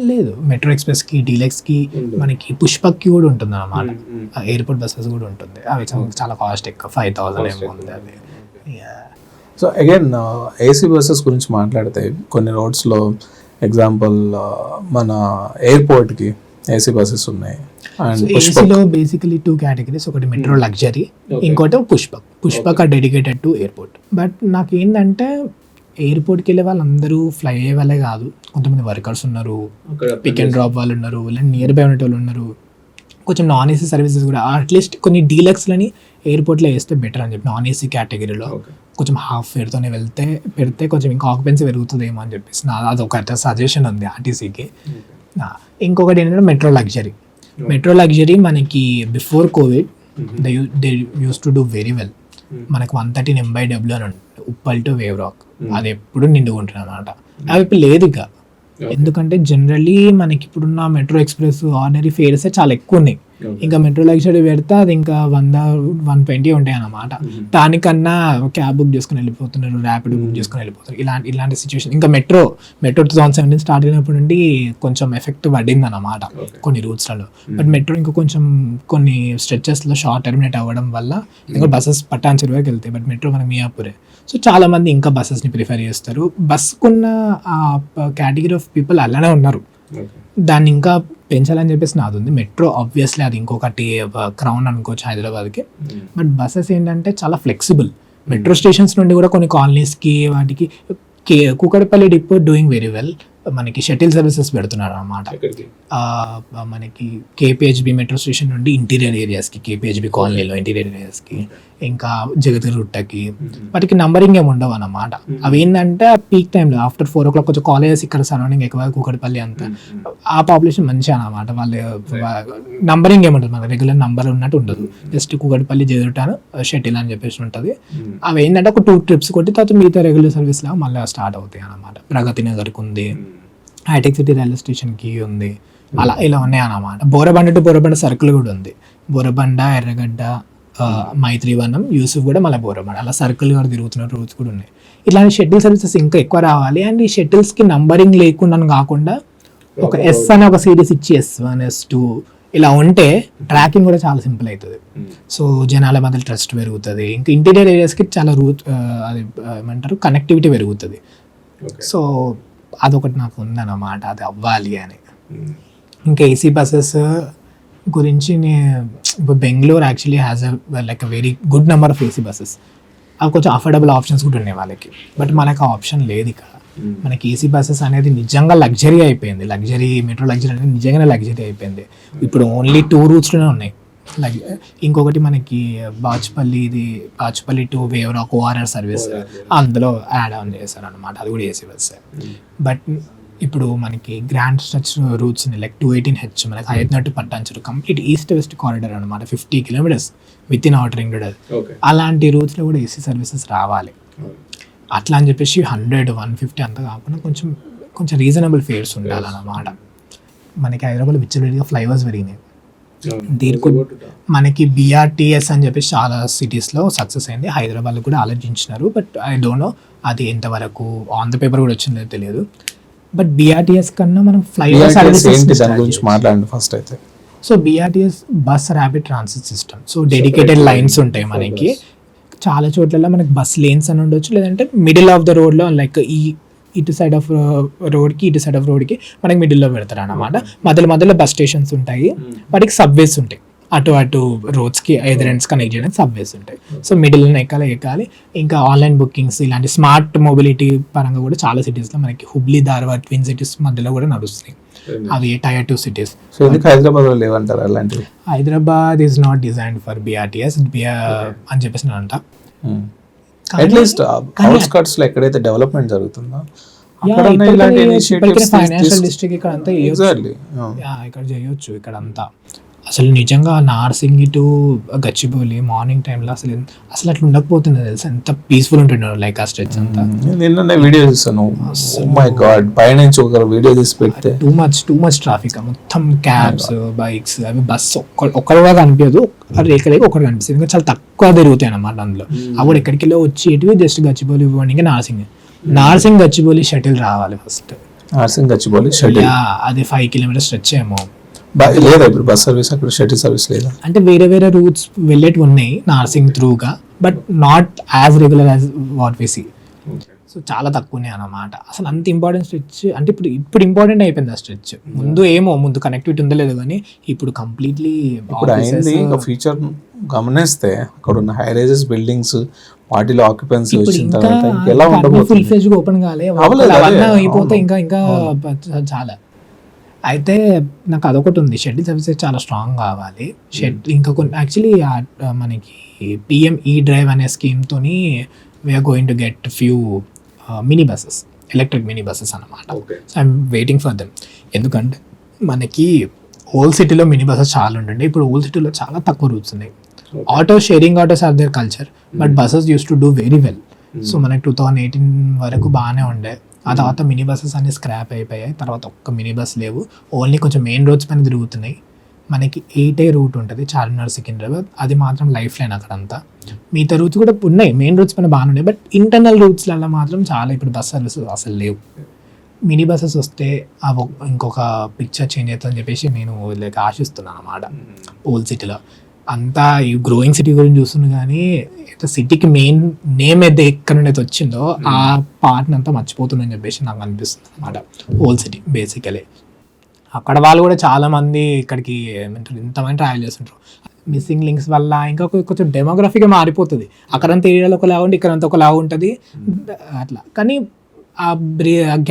లేదు, మెట్రో ఎక్స్ప్రెస్ కి, డీలక్స్ కి, మనకి పుష్పక్కి కూడా ఉంటుంది అన్నమాట. ఎయిర్పోర్ట్ బస్సెస్ కూడా ఉంటుంది. అవి చాలా కాస్ట్ ఎక్కువ, 5000 ఏమో ఉంది అది. సో అగైన్ ఏసీ బస్సెస్ గురించి మాట్లాడితే కొన్ని రోడ్స్లో ఎగ్జాంపుల్ మన ఎయిర్పోర్ట్కి ఏసీ బస్సెస్ ఉన్నాయి. ఏసీలో బేసికలీ 2 categories, ఒకటి మెట్రో లగ్జరీ, ఇంకోటి Pushpak are dedicated to airport. But నాకు ఏంటంటే ఎయిర్పోర్ట్కి వెళ్ళే వాళ్ళందరూ ఫ్లై అయ్యే వాళ్ళే కాదు, కొంతమంది వర్కర్స్ ఉన్నారు, పిక్ అండ్ డ్రాప్ వాళ్ళు ఉన్నారు, ఇలా నియర్ బై ఉండేటోళ్ళు ఉన్నారు, కొంచెం నాన్ ఏసీ సర్వీసెస్ కూడా అట్లీస్ట్ కొన్ని డీలక్స్లని ఎయిర్పోర్ట్లో వేస్తే బెటర్ అని చెప్పి, నాన్ ఏసీ కేటగిరీలో కొంచెం హాఫ్ ఫేర్తోనే పెడితే కొంచెం ఇంకా ఆక్యుపెన్సీ పెరుగుతుందేమో అని చెప్పేసి అదొక సజెషన్ ఉంది ఆర్టీసీకి. ఇంకొకటి ఏంటంటే మెట్రో లగ్జరీ మనకి before Covid they use to do very well. మనకు 113 MW అని ఉంటుంది, ఉప్పల్ టు వేవ్ రాక్, అది ఎప్పుడు నిండుకుంటుంది అనమాట. అవి ఇప్పుడు లేదు ఇక, ఎందుకంటే జనరల్లీ మనకి ఇప్పుడున్న మెట్రో ఎక్స్ప్రెస్ ఆర్డినరీ ఫేర్స్ చాలా ఎక్కువ ఉన్నాయి. ఇంకా మెట్రో లగ్జరీ పెడితే అది ఇంకా 100-120 ఉంటాయి అన్నమాట. దానికన్నా క్యాబ్ బుక్ చేసుకుని వెళ్ళిపోతున్నారు, ర్యాపిడ్ బుక్ చేసుకుని వెళ్ళిపోతారు. ఇలాంటి సిచ్యువేషన్. ఇంకా మెట్రో 2017 స్టార్ట్ అయినప్పటి నుండి కొంచెం ఎఫెక్ట్ పడింది అన్నమాట కొన్ని రూట్స్లలో. బట్ మెట్రో ఇంకా కొంచెం కొన్ని స్ట్రెచెస్లో షార్ట్ టర్మినేట్ అవ్వడం వల్ల ఇంకా బస్సెస్ పట్టాన్ చెరువుకి వెళ్తాయి, బట్ మెట్రో మనకి మియాపూరే. సో చాలా మంది ఇంకా బస్సెస్ని ప్రిఫర్ చేస్తారు. బస్కున్న కేటగిరీ ఆఫ్ పీపుల్ అలానే ఉన్నారు, దాన్ని ఇంకా పెంచాలని చెప్పేసి నాది ఉంది. మెట్రో ఆబ్వియస్లీ అది ఇంకొకటి క్రౌన్ అనుకోవచ్చు హైదరాబాద్కి. బట్ బస్సెస్ ఏంటంటే చాలా ఫ్లెక్సిబుల్. మెట్రో స్టేషన్స్ నుండి కూడా కొన్ని కాలనీస్కి వాటికి Kukatpally depot doing very well. మనకి షటిల్ సర్వీసెస్ పెడుతున్నారు అన్నమాట. మనకి కేపీహెచ్బి మెట్రో స్టేషన్ నుండి ఇంటీరియర్ ఏరియాస్కి, కేపీహెచ్బి కాలనీలో ఇంటీరియర్ ఏరియాస్కి, ఇంకా జగతి రుట్టకి, వాటికి నంబరింగ్ ఏమి ఉండవు అన్నమాట. అవి ఏంటంటే పీక్ టైంలో ఆఫ్టర్ 4 o'clock కొంచెం కాలేజెస్ ఇక్కడ సరౌండింగ్ ఎక్కువ కూకట్పల్లి అంతా ఆ పాపులేషన్ మంచిగా అన్నమాట. వాళ్ళు నంబరింగ్ ఏముంటుంది, మన రెగ్యులర్ నంబర్ ఉన్నట్టు ఉండదు. జస్ట్ కూకట్పల్లి జరుగుతాను షటిల్ అని చెప్పేసి ఉంటుంది. అవి ఏంటంటే ఒక 2 trips కొట్టి తర్వాత మిగతా రెగ్యులర్ సర్వీస్ లాగా మళ్ళీ స్టార్ట్ అవుతాయి అన్నమాట. ప్రగతి నగర్కి ఉంది, హైటెక్ సిటీ రైల్వే స్టేషన్కి ఉంది, అలా ఇలా ఉన్నాయి అన్నమాట. బోరబండ టు బోరబండ సర్కిల్ కూడా ఉంది. బోరబండ, ఎర్రగడ్డ, మైత్రివనం, యూసుఫ్ కూడా మళ్ళీ బోరబండ, అలా సర్కిల్ కూడా తిరుగుతున్న రూట్స్ కూడా ఉన్నాయి. ఇలాంటి షటిల్ సర్వీసెస్ ఇంకా ఎక్కువ రావాలి. అండ్ ఈ షటిల్స్కి నంబరింగ్ లేకుండా కాకుండా ఒక ఎస్ అనే ఒక సిరీస్ ఇచ్చి S1, S2 ఇలా ఉంటే ట్రాకింగ్ కూడా చాలా సింపుల్ అవుతుంది. సో జనాల మధ్య ట్రస్ట్ పెరుగుతుంది. ఇంకా ఇంటీరియర్ ఏరియాస్కి చాలా అది ఏమంటారు కనెక్టివిటీ పెరుగుతుంది. సో అదొకటి నాకు ఉందన్నమాట, అది అవ్వాలి అని. ఇంకా ఏసీ బస్సెస్ గురించి ఇప్పుడు Bengaluru actually has like very good number of AC buses. అవి కొంచెం అఫోర్డబుల్ ఆప్షన్స్ కూడా ఉన్నాయి వాళ్ళకి. బట్ మనకు ఆ ఆప్షన్ లేదు ఇక్కడ. మనకి ఏసీ బస్సెస్ అనేది నిజంగా లగ్జరీ అయిపోయింది. మెట్రో లగ్జరీ అనేది నిజంగానే లగ్జరీ అయిపోయింది. ఇప్పుడు ఓన్లీ 2 routesలోనే ఉన్నాయి. ఇంకొకటి మనకి Bachupalli to Waverock ORR service అందులో యాడ్ ఆన్ చేశారు అనమాట. అది కూడా ఏసీ బస్. బట్ ఇప్పుడు మనకి grand stretch roots like 218H, మనకి హయత్నట్టు పట్టాంచరు, కంప్లీట్ ఈస్ట్ వెస్ట్ కారిడార్ అనమాట, 50 kilometers with in outer ring road. అలాంటి రూట్స్లో కూడా ఏసీ సర్వీసెస్ రావాలి. అట్లా అని చెప్పేసి 100-150 అంత కాకుండా కొంచెం రీజనబుల్ ఫేర్స్ ఉండాలన్నమాట. మనకి హైదరాబాద్లో విచ్చలవిడిగా ఫ్లైఓవర్స్ పెరిగినాయి. దీనికి మనకి BRTS అని చెప్పేసి చాలా సిటీస్లో సక్సెస్ అయింది. హైదరాబాద్లో కూడా ఆలోచించినారు. బట్ ఐ డోంట్ నో అది ఎంతవరకు ఆన్ ద పేపర్ కూడా వచ్చిందో తెలియదు. బట్ BRTS కన్నా మనం ఫ్లైఓవర్ గురించి మాట్లాడండి ఫస్ట్ అయితే. So BRTS bus rapid transit system. So dedicated lines ఉంటాయి మనకి. చాలా చోట్ల మనకి బస్ లేన్స్ అని ఉండొచ్చు, లేదంటే మిడిల్ ఆఫ్ ద రోడ్లో లైక్ ఇటు సైడ్ ఆఫ్ రోడ్కి ఇటు సైడ్ ఆఫ్ రోడ్కి మనకి మిడిల్లో పెడతారు అన్నమాట. మధ్యలో బస్ స్టేషన్స్ ఉంటాయి, వాటికి సబ్వేస్ ఉంటాయి. అటు రోడ్స్కి ఐదర్ ఎండ్స్ కనెక్ట్ చేయడానికి సబ్వేస్ ఉంటాయి. సో మిడిల్లో ఎక్కాలి. ఇంకా ఆన్లైన్ బుకింగ్స్ ఇలాంటి స్మార్ట్ మొబిలిటీ పరంగా కూడా చాలా సిటీస్లో మనకి హుబ్లీ, ధార్వాడ్, ట్విన్ సిటీస్ మధ్యలో కూడా నడుస్తున్నాయి. అవి Tier 2 cities. సో ఎందుకు హైదరాబాద్లో లేవంటారు అలాంటివి? Hyderabad is not designed for BRTS అని చెప్పేసి నేను అంటా. అట్లీస్ట్ అవుట్స్కట్స్ లో ఎక్కడైతే డెవలప్మెంట్ జరుగుతుందో ఫైనాన్షియల్ డిస్ట్రిక్ట్ ఇక్కడ అంతా ఇక్కడ చేయొచ్చు. ఇక్కడ అంతా అసలు నిజంగా నార్సింగి టు గచ్చిబౌలి మార్నింగ్ టైంలో అసలు అట్లా ఉండకపోతుంది తెలుసా. ఎంత పీస్ఫుల్ ఉంటున్నారు లైక్ ఆ స్ట్రెచ్ అంతా. నిన్న వీడియో చూసాను, మై గాడ్, పైనుంచి ఒక వీడియో తీసి పెడితే టూ మచ్ ట్రాఫిక్. మొత్తం క్యాబ్స్, బైక్స్, అవి బస్ ఒక్కరుగా కనిపించదు, రేఖ ఒకటి కనిపిస్తుంది. ఇంకా చాలా తక్కువ తిరుగుతాయి అన్నమాట అందులో. అప్పుడు ఎక్కడికి వెళ్ళి వచ్చేటివి జస్ట్ గచ్చిబౌలి ఇవ్వండి. ఇంకా నార్సింగ్ గచ్చిబౌలి షటిల్ రావాలి ఫస్ట్. నార్సింగ్ గచ్చిబౌలి షటిల్ అది 5 kilometers స్ట్రెచ్ ఏమో లేదా ఇప్పుడు బస్ సర్వీస్, అక్కడ షటిల్ సర్వీస్ లేదా? అంటే వేరే రూట్స్ వెళ్ళేవి ఉన్నాయి నార్సింగ్ త్రూగా, but not as regular as what we see. So చాలా తక్కువనే అన్నమాట. అసలు అంత ఇంపార్టెంట్ స్ట్రెచ్ అంటే ఇప్పుడు ఇంపార్టెంట్ అయిపోయింది ఆ స్ట్రెచ్. ముందు కనెక్టివిటీ ఉందో లేదో కానీ ఇప్పుడు కంప్లీట్లీ ఇప్పుడు అయింది. ఇంకా ఫ్యూచర్ గమనిస్తే అక్కడ ఉన్న హై రైజెస్ బిల్డింగ్స్ వాటిలో ఆక్యుపెన్సీ వచ్చిన తర్వాత ఎలా ఉండబోతుంది? ఫుల్ ఫ్లెజ్ ఓపెన్ కాలే అయిపోతే ఇంకా చాలా. అయితే నాకు అదొకటి ఉంది, షటిల్ సర్వీసెస్ చాలా స్ట్రాంగ్ కావాలి. ఇంకా కొన్ని యాక్చువల్లీ మనకి PM E-Drive అనే స్కీమ్తో we're going to get few mini buses, electric mini buses అనమాట. So I'm waiting for them. ఎందుకంటే మనకి ఓల్డ్ సిటీలో మినీ బస్సెస్ చాలా ఉంటుండే, ఇప్పుడు ఓల్డ్ సిటీలో చాలా తక్కువ రూట్స్ ఉన్నాయి. Sharing autos are their culture, but buses used to do very well. So మనకి 2018 వరకు బాగానే ఉండే. ఆ తర్వాత మినీ బస్సెస్ అన్ని స్క్రాప్ అయిపోయాయి. తర్వాత ఒక్క మినీ బస్ లేవు, ఓన్లీ కొంచెం మెయిన్ రోడ్స్ పైన తిరుగుతున్నాయి. మనకి 8A రూట్ ఉంటుంది, చార్మినార్ సికింద్రాబాద్, అది మాత్రం లైఫ్ లైన్ అక్కడంతా. మిగతా రూట్స్ కూడా ఉన్నాయి, మెయిన్ రూట్స్ పైన బాగానే ఉన్నాయి, బట్ ఇంటర్నల్ రూట్స్లలో మాత్రం చాలా ఇప్పుడు బస్ సర్వీసెస్ అసలు లేవు. మినీ బస్సెస్ వస్తే ఇంకొక పిక్చర్ చేంజ్ అవుతుందని చెప్పేసి నేను లైక్ ఆశిస్తున్నాను అన్నమాట. ఓల్డ్ సిటీలో అంతా ఈ గ్రోయింగ్ సిటీ గురించి చూస్తుంది, కానీ సిటీకి మెయిన్ నేమ్ అయితే ఎక్కడ నుండి వచ్చిందో ఆ పార్ట్ని అంతా మర్చిపోతుందని చెప్పేసి నాకు అనిపిస్తుంది అన్నమాట. ఓల్డ్ సిటీ బేసికలీ అక్కడ వాళ్ళు కూడా చాలా మంది ఇక్కడికి ఏమంటారు ఇంతమంది ట్రావెల్ చేస్తుంటారు. మిస్సింగ్ లింక్స్ వల్ల ఇంకా కొంచెం డెమోగ్రఫీగా మారిపోతుంది. అక్కడంతా ఏరియాలో ఒకలా ఉండి ఇక్కడంతా ఒకలా ఉంటుంది అట్లా. కానీ ఆ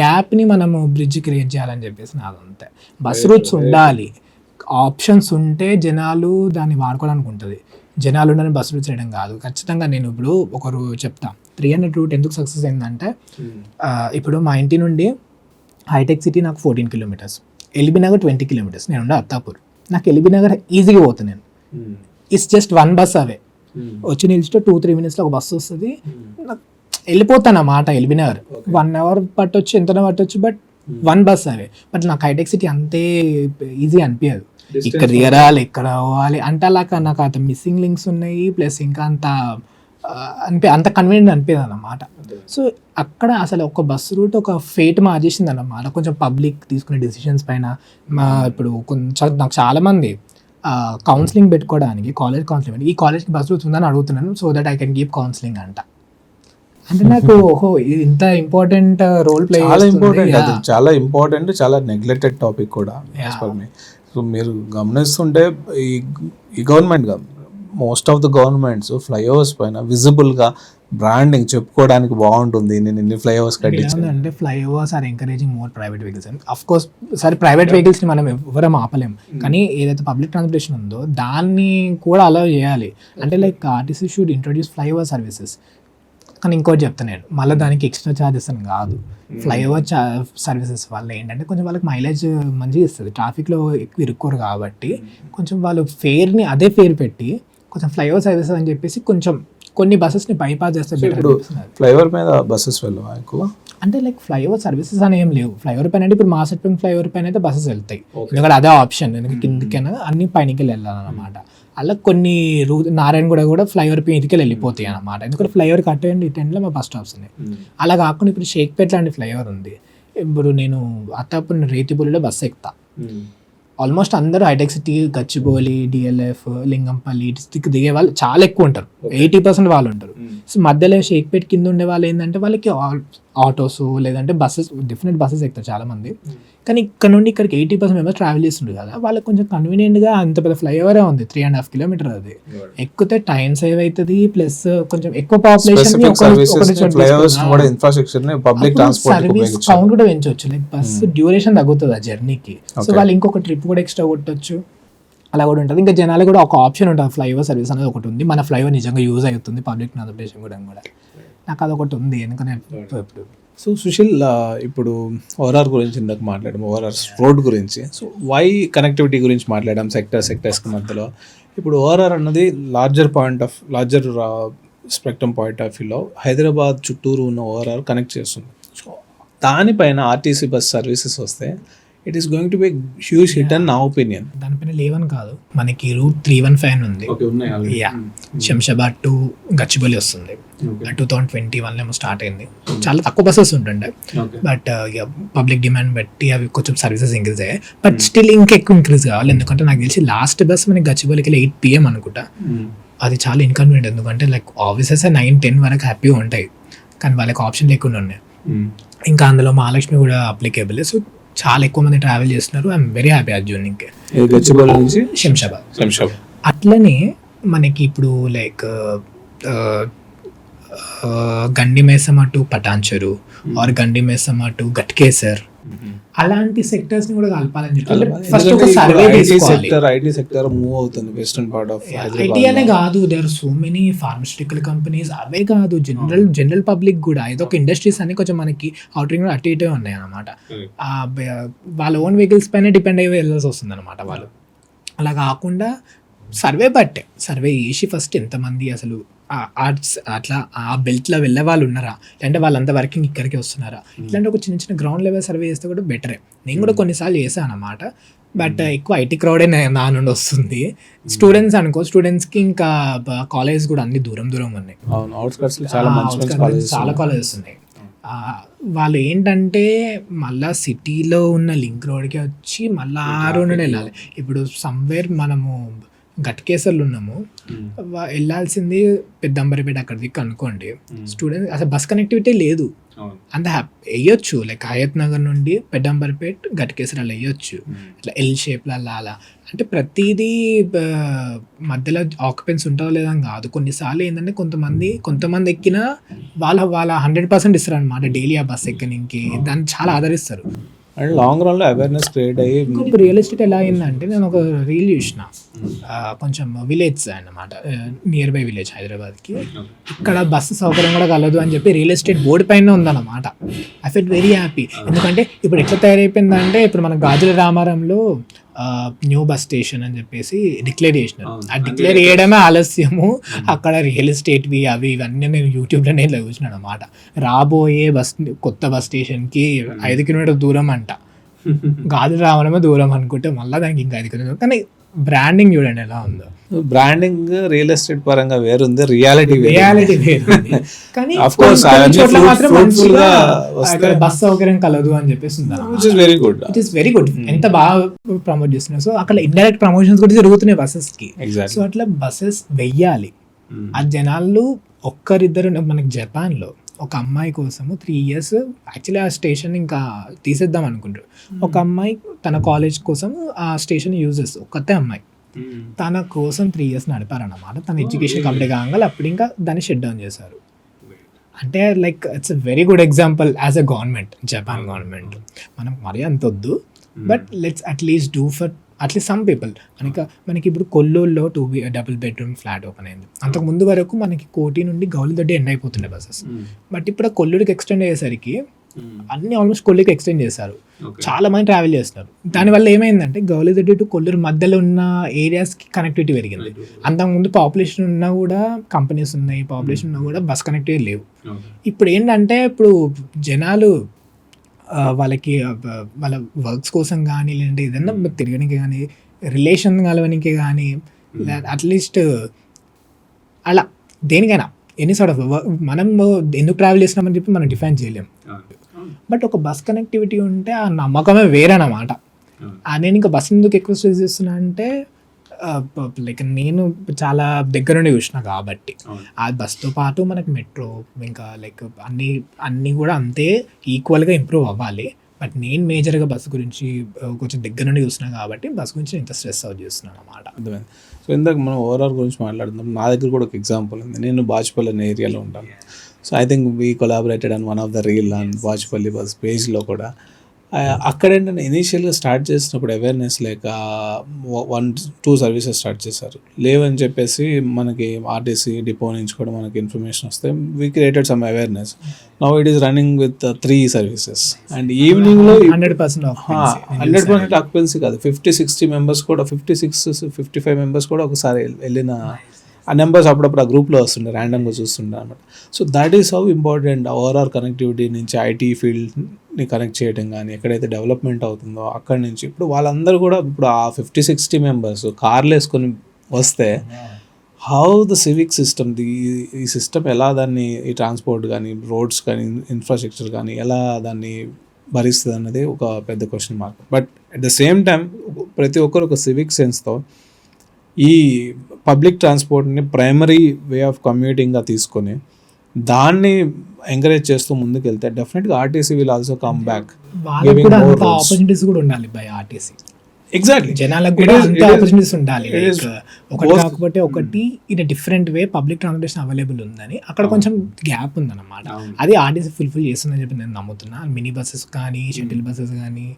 గ్యాప్ని మనము బ్రిడ్జ్ క్రియేట్ చేయాలని చెప్పేసి నాది అంతే. బస్ రూట్స్ ఉండాలి, ఆప్షన్స్ ఉంటే జనాలు దాన్ని వాడుకోవడానికి ఉంటుంది. జనాలు ఉండని బస్ రూట్స్ చేయడం కాదు. ఖచ్చితంగా నేను ఇప్పుడు ఒకరు చెప్తా 300 రూట్ ఎందుకు సక్సెస్ అయిందంటే ఇప్పుడు మా ఇంటి నుండి హైటెక్ సిటీ నాకు 14 కిలోమీటర్స్, ఎల్బీ నగర్ 20 కిలోమీటర్స్, నేను ఉండే అత్తాపూర్. నాకు ఎల్బీ నగర్ ఈజీగా పోతాను నేను. ఇట్స్ జస్ట్ 1 బస్ అవే. వచ్చి నిలిచితే 2-3 మినిట్స్లో ఒక బస్సు వస్తుంది, నాకు వెళ్ళిపోతాను అన్నమాట. ఎల్బీ నగర్ 1 అవర్ పట్టొచ్చు, ఎంతనో పట్టొచ్చు, బట్ 1 బస్ అవే. బట్ నాకు హైటెక్ సిటీ అంతే ఈజీ అనిపించదు. ఇక్కడ దిగరాలి, ఇక్కడ పోవాలి అంటే అలా నాకు అంత మిస్సింగ్ లింక్స్ ఉన్నాయి, ప్లస్ ఇంకా అంత కన్వీనియంట్ అనిపించదు అన్నమాట. సో అక్కడ అసలు ఒక బస్ రూట్ ఒక ఫేట్ మార్చేసింది అన్నమాట, కొంచెం పబ్లిక్ తీసుకునే డెసిషన్స్ పైన. ఇప్పుడు కొంచెం నాకు చాలామంది కౌన్సిలింగ్ పెట్టుకోవడానికి కాలేజ్ కౌన్సిలింగ్, ఈ కాలేజ్కి బస్ రూట్స్ ఉందని అడుగుతున్నాను, so that I can keep counselling అంట. అంటే నాకు ఓహో ఇంత ఇంపార్టెంట్ రోల్ ప్లే, చాలా ఇంపార్టెంట్, అది చాలా ఇంపార్టెంట్, చాలా నెగ్లెక్టెడ్ టాపిక్ కూడా. సో మీరు గమనిస్తుంటే ఈ government most of the governments flyovers పైన విజిబుల్గా బ్రాండింగ్ చెప్పుకోవడానికి బాగుంటుంది, నేను ఇన్ని ఫ్లైఓవర్స్ కట్టించాను అంటే flyovers are encouraging more private vehicles. Of course సరే ప్రైవేట్ వెహికల్స్ని మనం ఎవరం ఆపలేం, కానీ ఏదైతే పబ్లిక్ ట్రాన్స్పోర్టేషన్ ఉందో దాన్ని కూడా అలౌ చేయాలి. అంటే like RTC should introduce flyover services. కానీ ఇంకోటి చెప్తాను నేను, మళ్ళీ దానికి ఎక్స్ట్రా ఛార్జెస్ అని కాదు. ఫ్లైఓవర్ సర్వీసెస్ వల్ల ఏంటంటే కొంచెం వాళ్ళకి మైలేజ్ మంచిగా ఇస్తుంది, ట్రాఫిక్లో ఎక్కువ ఇరుక్కోరు కాబట్టి కొంచెం వాళ్ళు ఫేర్ని అదే ఫేర్ పెట్టి కొంచెం ఫ్లైఓవర్ సర్వీసెస్ అని చెప్పేసి కొంచెం కొన్ని బస్సెస్ని బైపాస్ చేస్తే. ఇప్పుడు ఫ్లైఓవర్ మీద బస్సెస్ వెళ్ళవా ఎక్కువ? అంటే లైక్ ఫ్లైఓవర్ సర్వీసెస్ అని ఏం లేవు. ఫ్లైఓవర్ పైన అంటే ఇప్పుడు మాసెట్పింగ్ ఫ్లైఓవర్ పైన అయితే బస్సెస్ వెళ్తాయి, ఎందుకంటే అదే ఆప్షన్, ఎందుకంటే కిందకైనా అన్ని పైనకి వెళ్ళాలన్నమాట. అలా కొన్ని నారాయణగూడ కూడా ఫ్లైఓవర్ పైన ఇదికి వెళ్ళిపోతాయి అన్నమాట, ఎందుకంటే ఫ్లైఓవర్కి అటు అండ్ ఇటు ఎండ్లో మా బస్ స్టాప్స్ ఉన్నాయి. అలా కాకుండా ఇప్పుడు షేక్పేట లాంటి ఫ్లైఓవర్ ఉంది. ఇప్పుడు నేను అత్తాపూర్ రేతిబులిలో బస్సు ఎక్కుతా, ఆల్మోస్ట్ అందరూ హైటెక్ సిటీ, గచ్చిబౌలి, డిఎల్ఎఫ్, లింగంపల్లి దిగే వాళ్ళు చాలా ఎక్కువ ఉంటారు, 80% వాళ్ళు ఉంటారు. సో మధ్యలో షేక్పేట కింద ఉండే వాళ్ళు ఏంటంటే వాళ్ళకి ఆటోస్ లేదంటే బస్సెస్, డిఫరెంట్ బస్సెస్ ఎక్కుతారు చాలా మంది. కానీ ఇక్కడ నుండి ఇక్కడికి 80% మెంబర్స్ ట్రావెల్ చేస్తుండ్రు కదా, వాళ్ళకి కొంచెం కన్వీనియంట్గా అంత పెద్ద ఫ్లైఓవరే ఉంది, 3.5 కిలోమీటర్ అది. ఎక్కితే టైం సేవ్ అవుతుంది, ప్లస్ కొంచెం ఎక్కువ పాపులేషన్ సర్వీస్ కౌంట్ కూడా పెంచవచ్చు, లైక్ బస్ డ్యూరేషన్ తగ్గుతుంది ఆ జర్నీకి. సో వాళ్ళు ఇంకొక ట్రిప్ కూడా ఎక్స్ట్రా కొట్టచ్చు, అలా కూడా ఉంటుంది. ఇంకా జనాలు కూడా ఒక ఆప్షన్ ఉంటుంది, ఫ్లైఓవర్ సర్వీస్ అనేది ఒకటి ఉంది. మన ఫ్లైఓవర్ నిజంగా యూజ్ అవుతుంది పబ్లిక్ ట్రాన్స్పోర్టేషన్ కూడా. నాకు అదొకటి ఉంది ఎందుకంటే ఇప్పుడు. సో సుశీల్, ఇప్పుడు ఓఆర్ఆర్ గురించి ఇందాక మాట్లాడాము, ఓఆర్ఆర్ రోడ్ గురించి. సో వై కనెక్టివిటీ గురించి మాట్లాడాం సెక్టర్స్కి మధ్యలో. ఇప్పుడు ఓఆర్ఆర్ అన్నది లార్జర్ స్పెక్ట్రమ్ పాయింట్ ఆఫ్ వ్యూలో హైదరాబాద్ చుట్టూరు ఉన్న ఓఆర్ఆర్ కనెక్ట్ చేస్తుంది. సో దానిపైన ఆర్టీసీ బస్ సర్వీసెస్ వస్తే it is going to be huge hit and నా ఒపీనియన్. దానిపైన లేవని కాదు, మనకి రూట్ 315 ఉంది, శంషాబాద్ టు గచ్చిబౌలి వస్తుంది, 2021 ఏమో స్టార్ట్ అయింది. చాలా తక్కువ బస్సెస్ ఉంటుండే, బట్ పబ్లిక్ డిమాండ్ బట్టి అవి కొంచెం సర్వీసెస్ ఇంక్రీజ్ అయ్యాయి. బట్ స్టిల్ ఇంకా ఎక్కువ ఇంక్రీజ్ కావాలి, ఎందుకంటే నాకు తెలిసి లాస్ట్ బస్ మనకి గచ్చిబౌలికి 8 PM అనుకుంటా. అది చాలా ఇన్కన్వీనియంట్, ఎందుకంటే లైక్ ఆఫీసెస్ 9-10 వరకు హ్యాపీగా ఉంటాయి, కానీ వాళ్ళకి ఆప్షన్ లేకుండా ఉన్నాయి. ఇంకా అందులో మహాలక్ష్మి కూడా అప్లికేబుల్. సో చాలా ఎక్కువ మంది ట్రావెల్ చేస్తున్నారు. ఐఎమ్ వెరీ హ్యాపీ ఆ జర్నీకి. గచ్చిబౌలి నుంచి శంషాబాద్. అట్లనే మనకి ఇప్పుడు like Gandi Maisamma to Patancheru are Gandi Maisamma to Ghatkesar, అలాంటి సెక్టర్స్ ని కూడా కలపాలని చెప్పి ఫస్ట్ ఒక సర్వే చేసుకోవాలి. ఐటీ సెక్టర్ మూవ్ అవుతుంది western part of Hyderabad. IT అనే కాదు, there are so many pharmaceutical companies, అవే కాదు జనరల్ పబ్లిక్ కూడా. ఇదొక ఇండస్ట్రీస్ అన్ని కొంచెం మనకి అవుటింగ్ అటు ఇటే ఉన్నాయి అనమాట. వాళ్ళ ఓన్ వెహికల్స్ పైన డిపెండ్ అయ్యి వెళ్ళాల్సి వస్తుంది అనమాట వాళ్ళు. అలా కాకుండా సర్వే చేసి ఫస్ట్ ఎంతమంది అసలు అట్లా ఆ బెల్ట్లో వెళ్ళే వాళ్ళు ఉన్నారా, లేదంటే వాళ్ళంతా వర్కింగ్ ఇక్కడికి వస్తున్నారా, ఇట్లాంటి ఒక చిన్న గ్రౌండ్ లెవెల్ సర్వే చేస్తే కూడా బెటరే. నేను కూడా కొన్నిసార్లు చేశాను అన్నమాట, బట్ ఎక్కువ ఐటీ క్రౌడే నా నుండి వస్తుంది. స్టూడెంట్స్ అనుకో, స్టూడెంట్స్కి ఇంకా కాలేజ్ కూడా అన్ని దూరం ఉన్నాయి, చాలా కాలేజెస్ ఉన్నాయి. వాళ్ళు ఏంటంటే మళ్ళా సిటీలో ఉన్న లింక్ రోడ్కి వచ్చి మళ్ళీ ఆ రోడ్ నుండి వెళ్ళాలి. ఇప్పుడు సమ్వేర్ మనము గట్కేసర్లు ఉన్నాము, వెళ్ళాల్సింది పెద్దంబరిపేట అక్కడ దిక్కు అనుకోండి. స్టూడెంట్స్ అసలు బస్ కనెక్టివిటీ లేదు. అంత వేయొచ్చు, లైక్ హయత్ నగర్ నుండి పెద్దంబరిపేట గట్కేసరాలు వేయొచ్చు, ఇట్లా ఎల్ షేప్లో అలా. అంటే ప్రతిదీ మధ్యలో ఆక్యుపెన్స్ ఉంటారో లేదని కాదు. కొన్నిసార్లు ఏంటంటే కొంతమంది ఎక్కినా వాళ్ళ 100% ఇస్తారు అనమాట డైలీ ఆ బస్ ఎక్కనికి, దాన్ని చాలా ఆదరిస్తారు. అండ్ లాంగ్ రన్లో అవేర్నెస్ క్రియేట్ అయ్యి ఇప్పుడు రియల్ ఎస్టేట్ ఎలా అయిందంటే, నేను ఒక రీల్ చూసిన, కొంచెం విలేజ్ అన్నమాట, నియర్ బై విలేజ్ హైదరాబాద్కి. ఇక్కడ బస్సు సౌకర్యం కూడా కలదు అని చెప్పి రియల్ ఎస్టేట్ బోర్డు పైన ఉందన్నమాట. I fell very happy. ఎందుకంటే ఇప్పుడు ఎట్లా తయారైపోయిందంటే, ఇప్పుడు మన గాజుల రామారంలో న్యూ బస్ స్టేషన్ అని చెప్పేసి డిక్లేర్ చేసినారు. ఆ డిక్లేర్ చేయడమే ఆలస్యము. అక్కడ రియల్ ఎస్టేట్వి అవి ఇవన్నీ నేను యూట్యూబ్లోనే చూసినాను అనమాట. రాబోయే కొత్త బస్ స్టేషన్కి 5 కిలోమీటర్ దూరం అంట. గాజుల రామారమే దూరం అనుకుంటే మళ్ళీ దానికి ఇంకా 5 కిలోమీటర్. కానీ బ్రాండింగ్ చూడండి ఎలా ఉందో. బ్రాండింగ్ రియల్ ఎస్టేట్ పరంగా వేరుంది, రియాలిటీ వేరు. కానీ చోట్ల మాత్రం బస్ సౌకర్యం కలదు అని చెప్పేసి very good. It is very good. ఎంత బాగా ప్రమోట్ చేస్తున్నారు. సో అక్కడ ఇండైరెక్ట్ ప్రమోషన్స్ కూడా జరుగుతున్నాయి బస్సెస్ కి. సో అట్లా బస్సెస్ వెయ్యాలి. ఆ జనాలు ఒక్కరిద్దరు, మనకి జపాన్ లో ఒక అమ్మాయి కోసము 3 years యాక్చువల్లీ ఆ స్టేషన్ ఇంకా తీసేద్దాం అనుకుంటారు. ఒక అమ్మాయి తన కాలేజ్ కోసం ఆ స్టేషన్ యూజ్ చేస్తుంది, ఒక్కతే అమ్మాయి. తన కోసం 3 years నడిపారన్నమాట. తన ఎడ్యుకేషన్ కంప్లీట్ కాగానే అప్పుడు ఇంకా దాన్ని షట్ డౌన్ చేశారు. అంటే like it's a very good example as a government, Japan government. మనం మరీ అంత వద్దు, but let's at least do for at least some people. మనకి ఇప్పుడు కొల్లూరులో 2 డబుల్ బెడ్రూమ్ ఫ్లాట్ ఓపెన్ అయింది. అంతకు ముందు వరకు మనకి కోటి నుండి గౌలిదొడ్డి ఎండ్ అయిపోతుండే బస్సెస్. బట్ ఇప్పుడు కొల్లూరుకి ఎక్స్టెండ్ అయ్యేసరికి అన్ని ఆల్మోస్ట్ కొల్లూరుకి ఎక్స్టెండ్ చేశారు. చాలా మంది ట్రావెల్ చేస్తున్నారు. దానివల్ల ఏమైందంటే గౌలిదొడ్డి టు కొల్లూరు మధ్యలో ఉన్న ఏరియాస్కి కనెక్టివిటీ పెరిగింది. అంతకుముందు పాపులేషన్ ఉన్నా కూడా, కంపెనీస్ ఉన్నాయి, పాపులేషన్ ఉన్నా కూడా బస్ కనెక్టివిటీ లేవు. ఇప్పుడు ఏంటంటే, ఇప్పుడు జనాలు వాళ్ళకి వాళ్ళ వర్క్స్ కోసం కానీ, లేదంటే ఏదన్నా తిరగడానికి కానీ, రిలేషన్ కలవడానికి కానీ, అట్లీస్ట్ అలా దేనికైనా ఎనీ సార్ట్ ఆఫ్ మనం ఎందుకు ట్రావెల్ చేస్తున్నామని చెప్పి మనం డిఫైన్ చేయలేం. బట్ ఒక బస్ కనెక్టివిటీ ఉంటే ఆ నమ్మకమే వేరన్నమాట. నేను ఇంకా బస్ ఎందుకు ఎక్కువ స్ట్రెస్ చేస్తున్నా అంటే, లైక్ నేను చాలా దగ్గర నుండి చూసిన కాబట్టి. ఆ బస్తో పాటు మనకి మెట్రో ఇంకా లైక్ అన్నీ కూడా అంతే ఈక్వల్గా ఇంప్రూవ్ అవ్వాలి. బట్ నేను మేజర్గా బస్సు గురించి కొంచెం దగ్గర నుండి చూస్తున్నా కాబట్టి బస్ గురించి ఇంత స్ట్రెస్ అవుట్ చేస్తున్నాను అన్నమాట. సో ఇందాక మనం ఓవరాల్ గురించి మాట్లాడుతున్నాం. నా దగ్గర కూడా ఒక ఎగ్జాంపుల్ ఉంది. నేను బాచుపల్లి అనే ఏరియాలో ఉంటాను. So I think we collaborated on one of the reel on Bachupalli bus పేజ్లో కూడా. అక్కడేంటంటే ఇనీషియల్గా స్టార్ట్ చేసినప్పుడు అవేర్నెస్ లేక 1-2 సర్వీసెస్ స్టార్ట్ చేశారు. లేవని చెప్పేసి మనకి ఆర్టీసీ డిపో నుంచి కూడా మనకి ఇన్ఫర్మేషన్ వస్తే we created some awareness. Now it is running with 3 services. And ఈవినింగ్లో 100% ఆక్యుపెన్సీ కాదు, 50-60 మెంబర్స్ కూడా, 56-55 మెంబర్స్ కూడా ఒకసారి వెళ్ళిన ఆ నెంబర్స్ అప్పుడప్పుడు ఆ గ్రూప్లో వస్తుండే, ర్యాండమ్గా చూస్తుండే అనమాట. So that is how important overall connectivity నుంచి ఐటీ ఫీల్డ్ని కనెక్ట్ చేయడం కానీ, ఎక్కడైతే డెవలప్మెంట్ అవుతుందో అక్కడి నుంచి. ఇప్పుడు వాళ్ళందరూ కూడా ఇప్పుడు ఆ 50-60 మెంబర్స్ కార్లు వేసుకొని వస్తే హౌ ద సివిక్ సిస్టమ్, ఈ సిస్టమ్ ఎలా దాన్ని, ఈ ట్రాన్స్పోర్ట్ కానీ, రోడ్స్ కానీ, ఇన్ఫ్రాస్ట్రక్చర్ కానీ ఎలా దాన్ని భరిస్తుంది అన్నది ఒక పెద్ద question mark. But at the same time ప్రతి ఒక్కరు ఒక సివిక్ సెన్స్తో ఈ పబ్లిక్ ట్రాన్స్పోర్ట్ని ప్రైమరీ వే ఆఫ్ కమ్యూటింగ్గా తీసుకొని దాన్ని ఎంకరేజ్ చేస్తూ ముందుకు వెళ్తే డెఫినెట్గా RTC will also come back. Opportunities కూడా ఉండాలి బై ఆర్టీసీ. ఎగ్జాక్ట్లీ, జనాలకు కూడా అంత ఆపర్చునిటీస్ ఉండాలి. ఒకటి కాకపోతే ఒకటి in different way public transportation available ఉందని అక్కడ కొంచెం గ్యాప్ ఉందన్నమాట. అది ఆర్టీసీ ఫుల్ఫిల్ చేస్తుందని చెప్పి నేను నమ్ముతున్నా. మినీ బస్సెస్ కానీ, షటిల్ బస్సెస్ కానీ,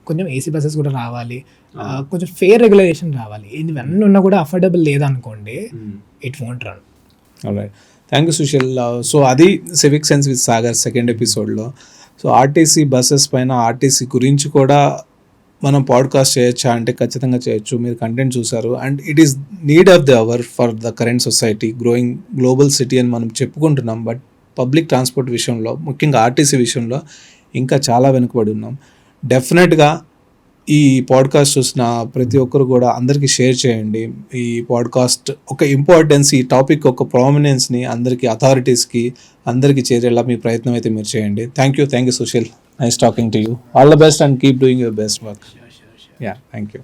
కొంచెం ఏసీ బస్సెస్ కూడా రావాలి, కొంచెం ఫేర్ రెగ్యులేషన్ రావాలి. ఇవన్నీ ఉన్నా కూడా అఫోర్డబుల్ లేదనుకోండి, it won't run. Alright, thank you Sushil. So అది civic sense with Sagar second ఎపిసోడ్లో. సో ఆర్టీసీ బస్సెస్ పైన, ఆర్టీసీ గురించి కూడా మనం పాడ్కాస్ట్ చేయొచ్చా అంటే ఖచ్చితంగా చేయొచ్చు. మీరు కంటెంట్ చూసారు. And it is need of the hour for the current society, growing global city అని మనం చెప్పుకుంటున్నాం. బట్ పబ్లిక్ ట్రాన్స్పోర్ట్ విషయంలో, ముఖ్యంగా ఆర్టీసీ విషయంలో ఇంకా చాలా వెనుకబడి ఉన్నాం. డెఫినెట్గా ఈ పాడ్కాస్ట్ చూసిన ప్రతి ఒక్కరు కూడా అందరికీ షేర్ చేయండి. ఈ పాడ్కాస్ట్ ఒక ఇంపార్టెన్స్, ఈ టాపిక్ ఒక ప్రామినెన్స్ని అందరికీ, అథారిటీస్కి అందరికీ చేరేలా మీ ప్రయత్నం అయితే మీరు చేయండి. Thank you Sushil. Nice talking to you. All the best and keep doing your best work. Yeah, thank you.